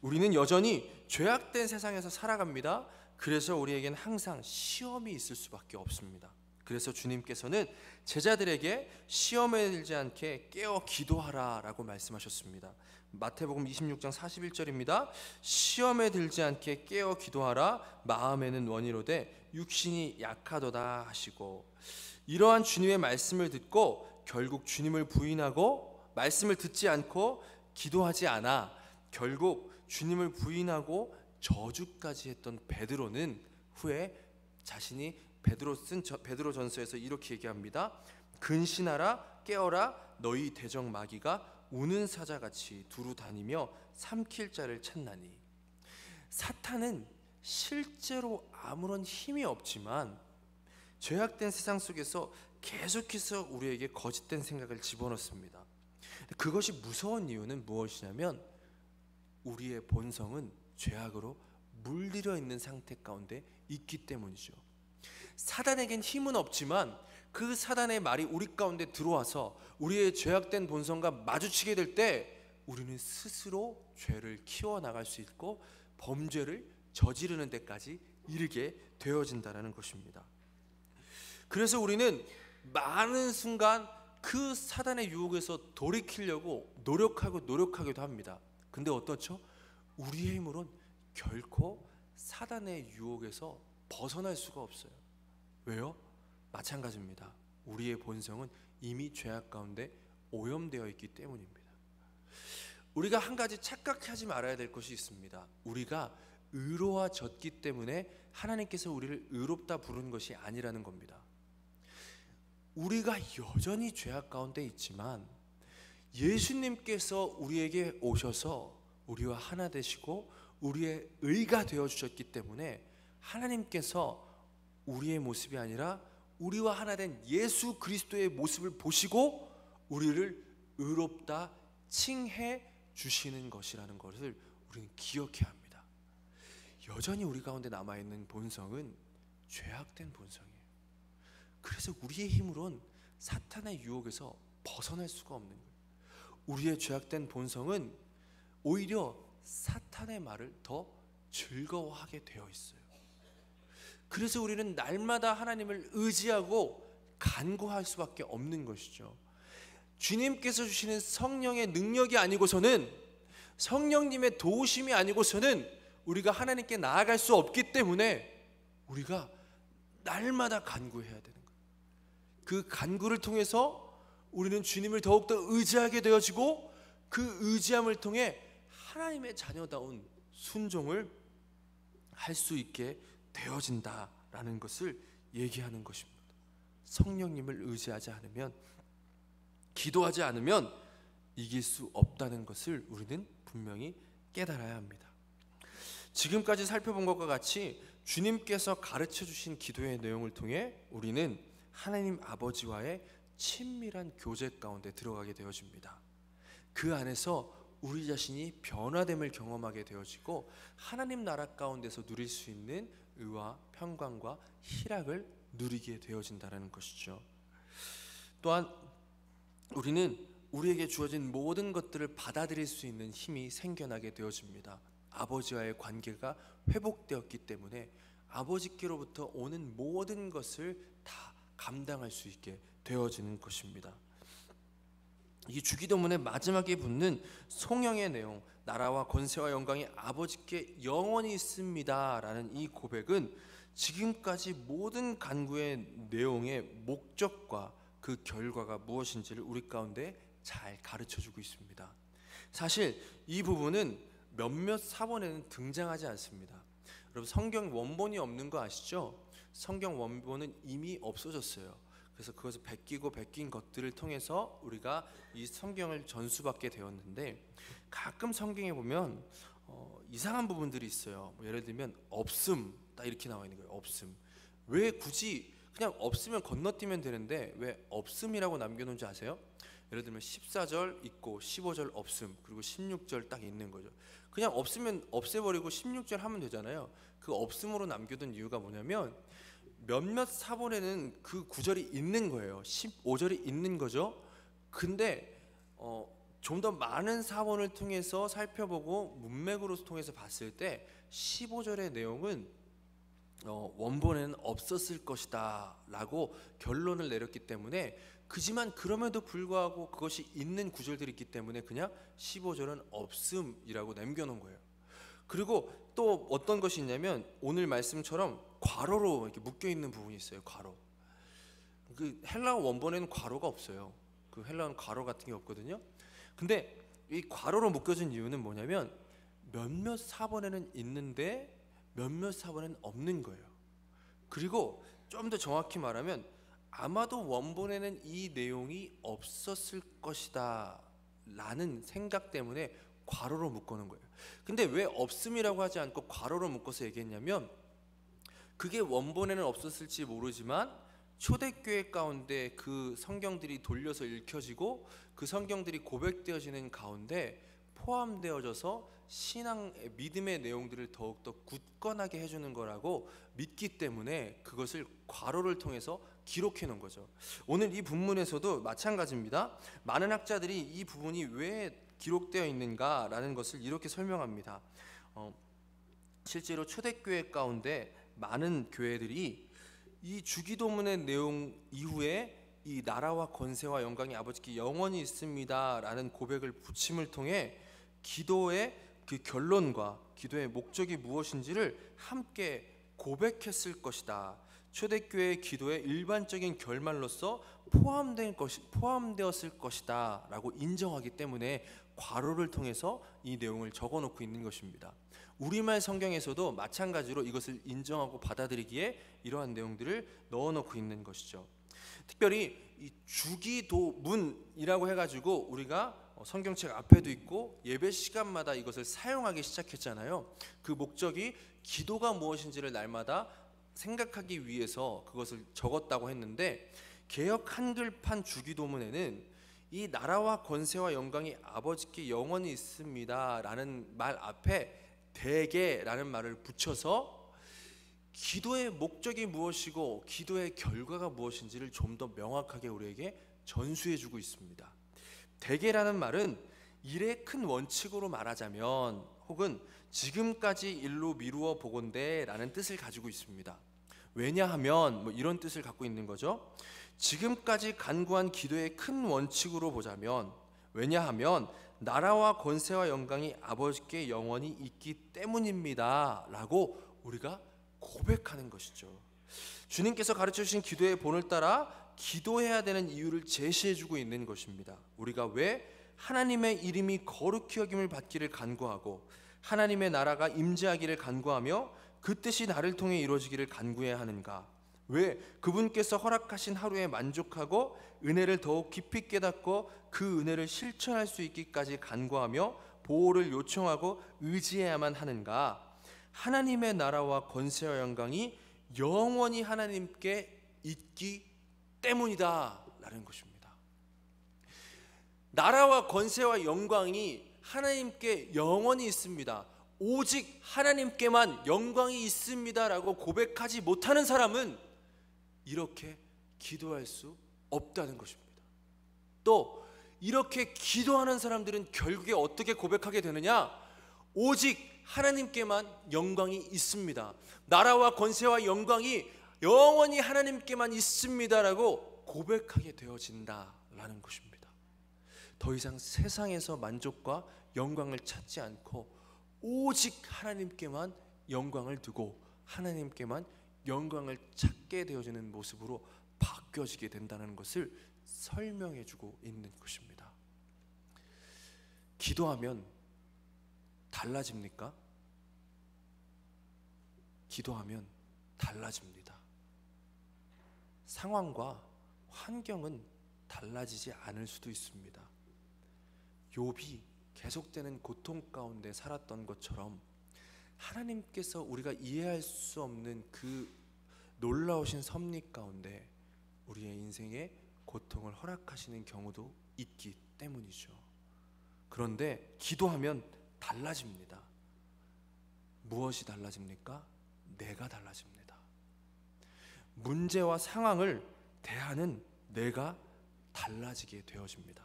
우리는 여전히 죄악된 세상에서 살아갑니다. 그래서 우리에겐 항상 시험이 있을 수밖에 없습니다. 그래서 주님께서는 제자들에게 시험에 들지 않게 깨어 기도하라 라고 말씀하셨습니다. 마태복음 26장 41절입니다. 시험에 들지 않게 깨어 기도하라. 마음에는 원이로되 육신이 약하도다 하시고, 이러한 주님의 말씀을 듣고 결국 주님을 부인하고 말씀을 듣지 않고 기도하지 않아 결국 주님을 부인하고 저주까지 했던 베드로는 후에 자신이 베드로전서에서 이렇게 얘기합니다. 근신하라 깨어라 너희 대적 마귀가 우는 사자같이 두루 다니며 삼킬 자를 찾나니. 사탄은 실제로 아무런 힘이 없지만 죄악된 세상 속에서 계속해서 우리에게 거짓된 생각을 집어넣습니다. 그것이 무서운 이유는 무엇이냐면 우리의 본성은 죄악으로 물들여 있는 상태 가운데 있기 때문이죠. 사단에겐 힘은 없지만 그 사단의 말이 우리 가운데 들어와서 우리의 죄악된 본성과 마주치게 될 때 우리는 스스로 죄를 키워나갈 수 있고 범죄를 저지르는 데까지 이르게 되어진다는 것입니다. 그래서 우리는 많은 순간 그 사단의 유혹에서 돌이키려고 노력하기도 합니다. 근데 어떻죠? 우리의 힘으로는 결코 사단의 유혹에서 벗어날 수가 없어요. 왜요? 마찬가지입니다. 우리의 본성은 이미 죄악 가운데 오염되어 있기 때문입니다. 우리가 한 가지 착각하지 말아야 될 것이 있습니다. 우리가 의로워졌기 때문에 하나님께서 우리를 의롭다 부르는 것이 아니라는 겁니다. 우리가 여전히 죄악 가운데 있지만 예수님께서 우리에게 오셔서 우리와 하나 되시고 우리의 의가 되어주셨기 때문에 하나님께서 우리의 모습이 아니라 우리와 하나 된 예수 그리스도의 모습을 보시고 우리를 의롭다 칭해 주시는 것이라는 것을 우리는 기억해야 합니다. 여전히 우리 가운데 남아있는 본성은 죄악된 본성이에요. 그래서 우리의 힘으론 사탄의 유혹에서 벗어날 수가 없는 거예요. 우리의 죄악된 본성은 오히려 사탄의 말을 더 즐거워하게 되어 있어요. 그래서 우리는 날마다 하나님을 의지하고 간구할 수밖에 없는 것이죠. 주님께서 주시는 성령의 능력이 아니고서는, 성령님의 도우심이 아니고서는 우리가 하나님께 나아갈 수 없기 때문에 우리가 날마다 간구해야 되는 거예요. 그 간구를 통해서 우리는 주님을 더욱더 의지하게 되어지고 그 의지함을 통해 하나님의 자녀다운 순종을 할 수 있게 되어진다라는 것을 얘기하는 것입니다. 성령님을 의지하지 않으면, 기도하지 않으면 이길 수 없다는 것을 우리는 분명히 깨달아야 합니다. 지금까지 살펴본 것과 같이 주님께서 가르쳐 주신 기도의 내용을 통해 우리는 하나님 아버지와의 친밀한 교제 가운데 들어가게 되어집니다. 그 안에서 우리 자신이 변화됨을 경험하게 되어지고 하나님 나라 가운데서 누릴 수 있는 의와 평강과 희락을 누리게 되어진다는 것이죠. 또한 우리는 우리에게 주어진 모든 것들을 받아들일 수 있는 힘이 생겨나게 되어집니다. 아버지와의 관계가 회복되었기 때문에 아버지께로부터 오는 모든 것을 다 감당할 수 있게 되어지는 것입니다. 이 주기도문의 마지막에 붙는 송영의 내용, 나라와 권세와 영광이 아버지께 영원히 있습니다 라는 이 고백은 지금까지 모든 간구의 내용의 목적과 그 결과가 무엇인지를 우리 가운데 잘 가르쳐주고 있습니다. 사실 이 부분은 몇몇 사본에는 등장하지 않습니다. 여러분, 성경 원본이 없는 거 아시죠? 성경 원본은 이미 없어졌어요. 그래서 그것을 베낀 것들을 통해서 우리가 이 성경을 전수받게 되었는데, 가끔 성경에 보면 이상한 부분들이 있어요. 예를 들면 없음 딱 이렇게 나와 있는 거예요. 없음. 왜 굳이 그냥 없으면 건너뛰면 되는데 왜 없음이라고 남겨놓은지 아세요? 예를 들면 14절 있고 15절 없음, 그리고 16절 딱 있는 거죠. 그냥 없으면 없애버리고 16절 하면 되잖아요. 그 없음으로 남겨둔 이유가 뭐냐면 몇몇 사본에는 그 구절이 있는 거예요. 15절이 있는 거죠. 근데 좀 더 많은 사본을 통해서 살펴보고 문맥으로 통해서 봤을 때 15절의 내용은 원본에는 없었을 것이다 라고 결론을 내렸기 때문에, 그지만 그럼에도 불구하고 그것이 있는 구절들이 있기 때문에 그냥 15절은 없음이라고 남겨놓은 거예요. 그리고 또 어떤 것이 있냐면 오늘 말씀처럼 괄호로 이렇게 묶여있는 부분이 있어요. 괄호. 그 헬라어 원본에는 괄호가 없어요. 그 헬라어는 괄호 같은 게 없거든요. 근데 이 괄호로 묶여진 이유는 뭐냐면 몇몇 사본에는 있는데 몇몇 사본에는 없는 거예요. 그리고 좀 더 정확히 말하면 아마도 원본에는 이 내용이 없었을 것이다 라는 생각 때문에 괄호로 묶어놓은 거예요. 근데 왜 없음이라고 하지 않고 괄호로 묶어서 얘기했냐면, 그게 원본에는 없었을지 모르지만 초대교회 가운데 그 성경들이 돌려서 읽혀지고 그 성경들이 고백되어지는 가운데 포함되어져서 신앙의 믿음의 내용들을 더욱더 굳건하게 해주는 거라고 믿기 때문에 그것을 괄호를 통해서 기록해 놓은 거죠. 오늘 이 본문에서도 마찬가지입니다. 많은 학자들이 이 부분이 왜 기록되어 있는가라는 것을 이렇게 설명합니다. 실제로 초대교회 가운데 많은 교회들이 이 주기도문의 내용 이후에 이 나라와 권세와 영광이 아버지께 영원히 있습니다 라는 고백을 붙임을 통해 기도의 그 결론과 기도의 목적이 무엇인지를 함께 고백했을 것이다. 초대교회의 기도의 일반적인 결말로서 포함되었을 것이다 라고 인정하기 때문에 괄호를 통해서 이 내용을 적어놓고 있는 것입니다. 우리말 성경에서도 마찬가지로 이것을 인정하고 받아들이기에 이러한 내용들을 넣어놓고 있는 것이죠. 특별히 이 주기도문이라고 해가지고 우리가 성경책 앞에도 있고 예배 시간마다 이것을 사용하기 시작했잖아요. 그 목적이 기도가 무엇인지를 날마다 생각하기 위해서 그것을 적었다고 했는데, 개역 한글판 주기도문에는 이 나라와 권세와 영광이 아버지께 영원히 있습니다 라는 말 앞에 대개라는 말을 붙여서 기도의 목적이 무엇이고 기도의 결과가 무엇인지를 좀 더 명확하게 우리에게 전수해주고 있습니다. 대개라는 말은 일의 큰 원칙으로 말하자면 혹은 지금까지 일로 미루어 보건대 라는 뜻을 가지고 있습니다. 왜냐하면 이런 뜻을 갖고 있는 거죠. 지금까지 간구한 기도의 큰 원칙으로 보자면, 왜냐하면 나라와 권세와 영광이 아버지께 영원히 있기 때문입니다 라고 우리가 고백하는 것이죠. 주님께서 가르쳐주신 기도의 본을 따라 기도해야 되는 이유를 제시해주고 있는 것입니다. 우리가 왜 하나님의 이름이 거룩히 여김을 받기를 간구하고 하나님의 나라가 임재하기를 간구하며 그 뜻이 나를 통해 이루어지기를 간구해야 하는가? 왜 그분께서 허락하신 하루에 만족하고 은혜를 더욱 깊이 깨닫고 그 은혜를 실천할 수 있기까지 간구하며 보호를 요청하고 의지해야만 하는가? 하나님의 나라와 권세와 영광이 영원히 하나님께 있기 때문이다 라는 것입니다. 나라와 권세와 영광이 하나님께 영원히 있습니다. 오직 하나님께만 영광이 있습니다 라고 고백하지 못하는 사람은 이렇게 기도할 수 없다는 것입니다. 또 이렇게 기도하는 사람들은 결국에 어떻게 고백하게 되느냐? 오직 하나님께만 영광이 있습니다. 나라와 권세와 영광이 영원히 하나님께만 있습니다라고 고백하게 되어진다라는 것입니다. 더 이상 세상에서 만족과 영광을 찾지 않고 오직 하나님께만 영광을 두고 하나님께만 영광을 찾게 되어지는 모습으로 바뀌어지게 된다는 것을 설명해 주고 있는 것입니다. 기도하면 달라집니까? 기도하면 달라집니다. 상황과 환경은 달라지지 않을 수도 있습니다. 욥이 계속되는 고통 가운데 살았던 것처럼 하나님께서 우리가 이해할 수 없는 그 놀라우신 섭리 가운데 우리의 인생에 고통을 허락하시는 경우도 있기 때문이죠. 그런데 기도하면 달라집니다. 무엇이 달라집니까? 내가 달라집니다. 문제와 상황을 대하는 내가 달라지게 되어집니다.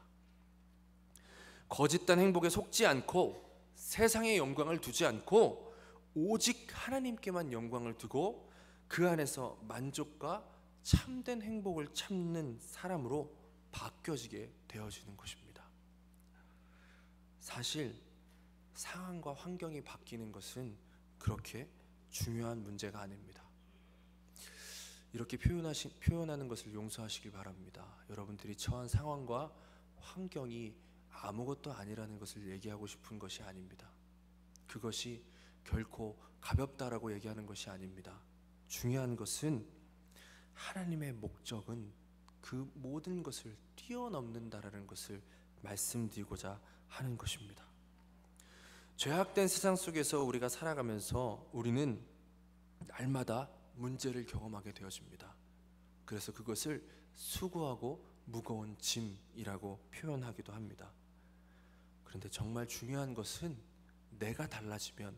거짓된 행복에 속지 않고 세상의 영광을 두지 않고 오직 하나님께만 영광을 두고 그 안에서 만족과 참된 행복을 찾는 사람으로 바뀌어지게 되어지는 것입니다. 사실 상황과 환경이 바뀌는 것은 그렇게 중요한 문제가 아닙니다. 이렇게 표현하는 것을 용서하시길 바랍니다. 여러분들이 처한 상황과 환경이 아무것도 아니라는 것을 얘기하고 싶은 것이 아닙니다. 그것이 결코 가볍다라고 얘기하는 것이 아닙니다. 중요한 것은 하나님의 목적은 그 모든 것을 뛰어넘는다라는 것을 말씀드리고자 하는 것입니다. 죄악된 세상 속에서 우리가 살아가면서 우리는 날마다 문제를 경험하게 되어집니다. 그래서 그것을 수고하고 무거운 짐이라고 표현하기도 합니다. 그런데 정말 중요한 것은 내가 달라지면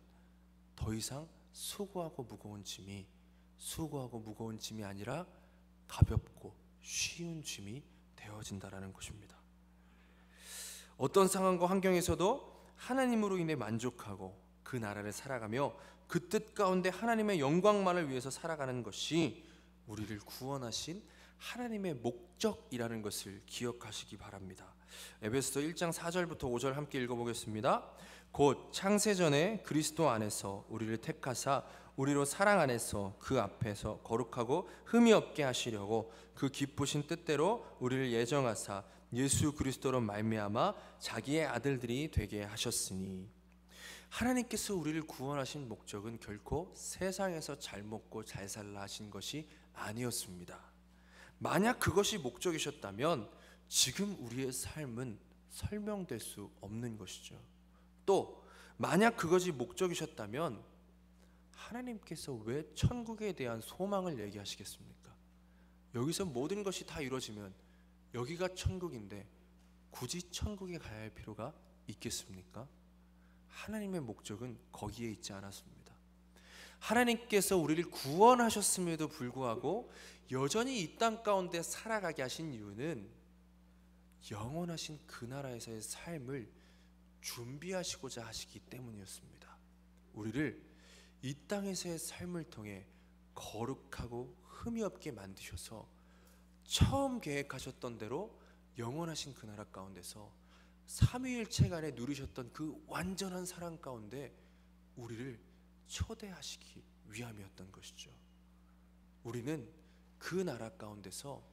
더 이상 수고하고 무거운 짐이 아니라 가볍고 쉬운 짐이 되어진다라는 것입니다. 어떤 상황과 환경에서도 하나님으로 인해 만족하고 그 나라를 살아가며 그 뜻 가운데 하나님의 영광만을 위해서 살아가는 것이 우리를 구원하신 하나님의 목적이라는 것을 기억하시기 바랍니다. 에베소서 1장 4절부터 5절 함께 읽어보겠습니다. 곧 창세전에 그리스도 안에서 우리를 택하사 우리로 사랑 안에서 그 앞에서 거룩하고 흠이 없게 하시려고 그 기쁘신 뜻대로 우리를 예정하사 예수 그리스도로 말미암아 자기의 아들들이 되게 하셨으니. 하나님께서 우리를 구원하신 목적은 결코 세상에서 잘 먹고 잘 살라 하신 것이 아니었습니다. 만약 그것이 목적이셨다면 지금 우리의 삶은 설명될 수 없는 것이죠. 또 만약 그것이 목적이셨다면 하나님께서 왜 천국에 대한 소망을 얘기하시겠습니까? 여기서 모든 것이 다 이루어지면 여기가 천국인데 굳이 천국에 가야 할 필요가 있겠습니까? 하나님의 목적은 거기에 있지 않았습니다. 하나님께서 우리를 구원하셨음에도 불구하고 여전히 이 땅 가운데 살아가게 하신 이유는 영원하신 그 나라에서의 삶을 준비하시고자 하시기 때문이었습니다. 우리를 이 땅에서의 삶을 통해 거룩하고 흠이 없게 만드셔서 처음 계획하셨던 대로 영원하신 그 나라 가운데서 삼위일체간에 누리셨던 그 완전한 사랑 가운데 우리를 초대하시기 위함이었던 것이죠. 우리는 그 나라 가운데서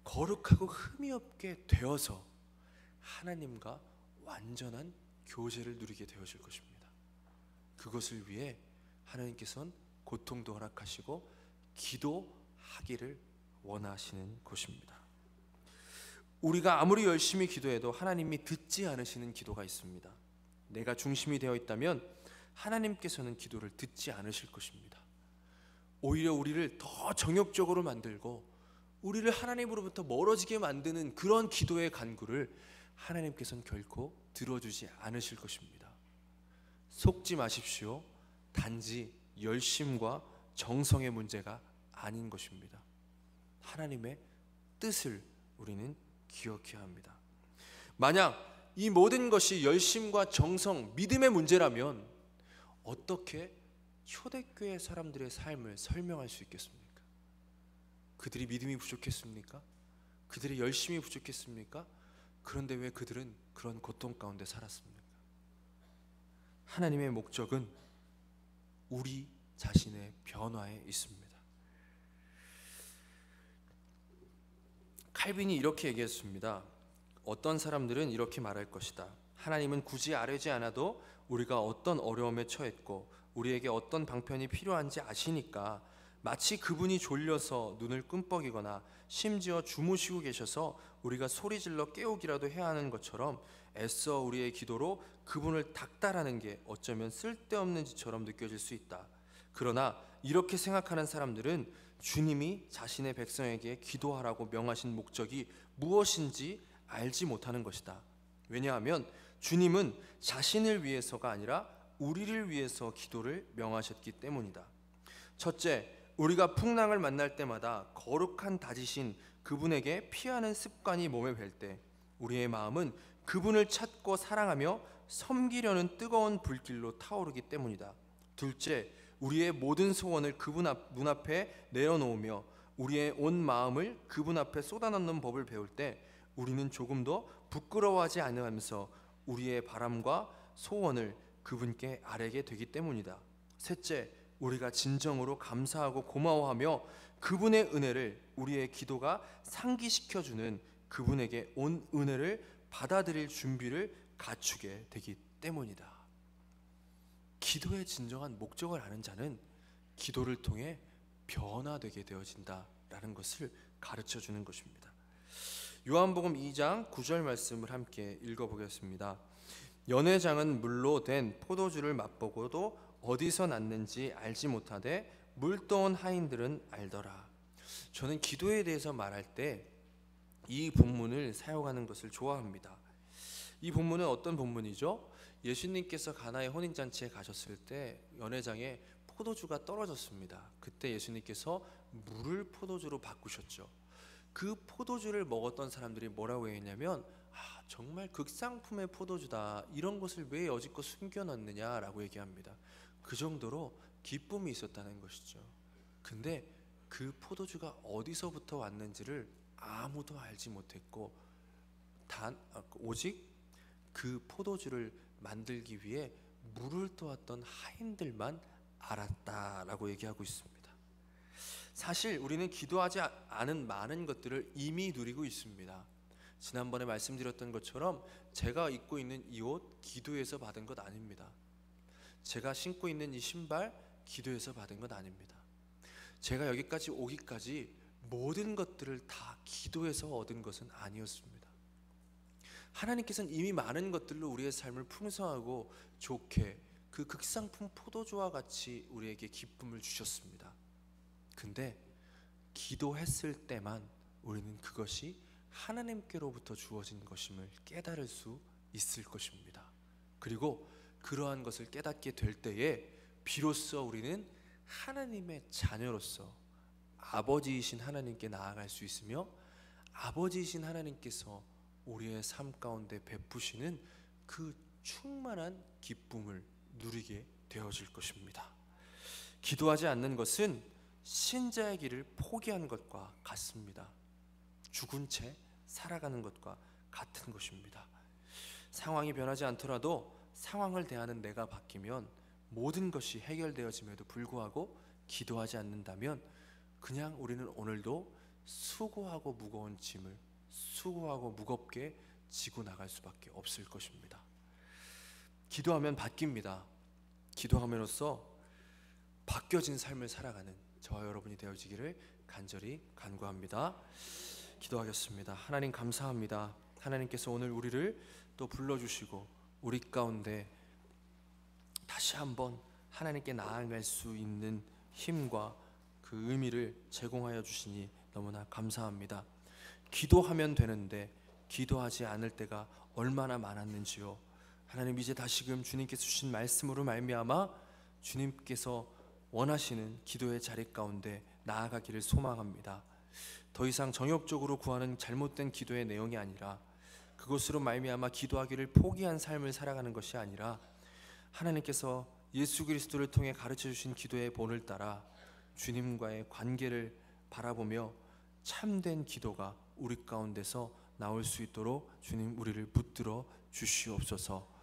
거룩하고 흠이 없게 되어서 하나님과 완전한 교제를 누리게 되어질 것입니다. 그것을 위해 하나님께서는 고통도 허락하시고 기도하기를 원하시는 것입니다. 우리가 아무리 열심히 기도해도 하나님이 듣지 않으시는 기도가 있습니다. 내가 중심이 되어 있다면 하나님께서는 기도를 듣지 않으실 것입니다. 오히려 우리를 더 정욕적으로 만들고 우리를 하나님으로부터 멀어지게 만드는 그런 기도의 간구를 하나님께서는 결코 들어주지 않으실 것입니다. 속지 마십시오. 단지 열심과 정성의 문제가 아닌 것입니다. 하나님의 뜻을 우리는 기억해야 합니다. 만약 이 모든 것이 열심과 정성, 믿음의 문제라면 어떻게 초대교회 사람들의 삶을 설명할 수 있겠습니까? 그들이 믿음이 부족했습니까? 그들의 열심이 부족했습니까? 그런데 왜 그들은 그런 고통 가운데 살았습니까? 하나님의 목적은 우리 자신의 변화에 있습니다. 칼빈이 이렇게 얘기했습니다. 어떤 사람들은 이렇게 말할 것이다. 하나님은 굳이 아뢰지 않아도 우리가 어떤 어려움에 처했고 우리에게 어떤 방편이 필요한지 아시니까 마치 그분이 졸려서 눈을 끔뻑이거나 심지어 주무시고 계셔서 우리가 소리질러 깨우기라도 해야 하는 것처럼 애써 우리의 기도로 그분을 닥달하는 게 어쩌면 쓸데없는 짓처럼 느껴질 수 있다. 그러나 이렇게 생각하는 사람들은 주님이 자신의 백성에게 기도하라고 명하신 목적이 무엇인지 알지 못하는 것이다. 왜냐하면 주님은 자신을 위해서가 아니라 우리를 위해서 기도를 명하셨기 때문이다. 첫째, 우리가 풍랑을 만날 때마다 거룩한 다지신 그분에게 피하는 습관이 몸에 뵐 때 우리의 마음은 그분을 찾고 사랑하며 섬기려는 뜨거운 불길로 타오르기 때문이다. 둘째, 우리의 모든 소원을 그분 문 앞에 내려놓으며 우리의 온 마음을 그분 앞에 쏟아넣는 법을 배울 때 우리는 조금 더 부끄러워하지 않으면서 우리의 바람과 소원을 그분께 아뢰게 되기 때문이다. 셋째, 우리가 진정으로 감사하고 고마워하며 그분의 은혜를 우리의 기도가 상기시켜주는 그분에게 온 은혜를 받아들일 준비를 갖추게 되기 때문이다. 기도의 진정한 목적을 아는 자는 기도를 통해 변화되게 되어진다라는 것을 가르쳐 주는 것입니다. 요한복음 2장 9절 말씀을 함께 읽어보겠습니다. 연회장은 물로 된 포도주를 맛보고도 어디서 났는지 알지 못하되 물떠온 하인들은 알더라. 저는 기도에 대해서 말할 때 이 본문을 사용하는 것을 좋아합니다. 이 본문은 어떤 본문이죠? 예수님께서 가나의 혼인잔치에 가셨을 때 연회장에 포도주가 떨어졌습니다. 그때 예수님께서 물을 포도주로 바꾸셨죠. 그 포도주를 먹었던 사람들이 뭐라고 했냐면 정말 극상품의 포도주다. 이런 것을 왜 여지껏 숨겨놨느냐라고 얘기합니다. 그 정도로 기쁨이 있었다는 것이죠. 근데 그 포도주가 어디서부터 왔는지를 아무도 알지 못했고 오직 그 포도주를 만들기 위해 물을 떠왔던 하인들만 알았다라고 얘기하고 있습니다. 사실 우리는 기도하지 않은 많은 것들을 이미 누리고 있습니다. 지난번에 말씀드렸던 것처럼 제가 입고 있는 이 옷 기도해서 받은 것 아닙니다. 제가 신고 있는 이 신발 기도해서 받은 것 아닙니다. 제가 여기까지 오기까지 모든 것들을 다 기도해서 얻은 것은 아니었습니다. 하나님께서는 이미 많은 것들로 우리의 삶을 풍성하고 좋게 그 극상품 포도주와 같이 우리에게 기쁨을 주셨습니다. 근데 기도했을 때만 우리는 그것이 하나님께로부터 주어진 것임을 깨달을 수 있을 것입니다. 그리고 그러한 것을 깨닫게 될 때에 비로소 우리는 하나님의 자녀로서 아버지이신 하나님께 나아갈 수 있으며 아버지이신 하나님께서 우리의 삶 가운데 베푸시는 그 충만한 기쁨을 누리게 되어질 것입니다. 기도하지 않는 것은 신자의 길을 포기한 것과 같습니다. 죽은 채 살아가는 것과 같은 것입니다. 상황이 변하지 않더라도 상황을 대하는 내가 바뀌면 모든 것이 해결되어짐에도 불구하고 기도하지 않는다면 그냥 우리는 오늘도 수고하고 무거운 짐을 수고하고 무겁게 지고 나갈 수밖에 없을 것입니다. 기도하면 바뀝니다. 기도함으로써 바뀌어진 삶을 살아가는 저와 여러분이 되어지기를 간절히 간구합니다. 기도하겠습니다. 하나님 감사합니다. 하나님께서 오늘 우리를 또 불러주시고 우리 가운데 다시 한번 하나님께 나아갈 수 있는 힘과 그 의미를 제공하여 주시니 너무나 감사합니다. 기도하면 되는데 기도하지 않을 때가 얼마나 많았는지요. 하나님 이제 다시금 주님께서 주신 말씀으로 말미암아 주님께서 원하시는 기도의 자리 가운데 나아가기를 소망합니다. 더 이상 정욕적으로 구하는 잘못된 기도의 내용이 아니라 그것으로 말미암아 기도하기를 포기한 삶을 살아가는 것이 아니라 하나님께서 예수 그리스도를 통해 가르쳐 주신 기도의 본을 따라 주님과의 관계를 바라보며 참된 기도가 우리 가운데서 나올 수 있도록 주님 우리를 붙들어 주시옵소서.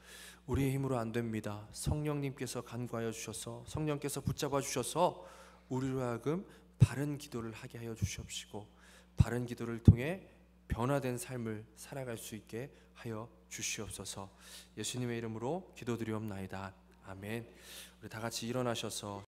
우리의 힘으로 안 됩니다. 성령님께서 간구하여 주셔서 성령께서 붙잡아 주셔서 우리로 하여금 바른 기도를 하게 하여 주시옵시고 바른 기도를 통해 변화된 삶을 살아갈 수 있게 하여 주시옵소서. 예수님의 이름으로 기도드리옵나이다. 아멘. 우리 다 같이 일어나셔서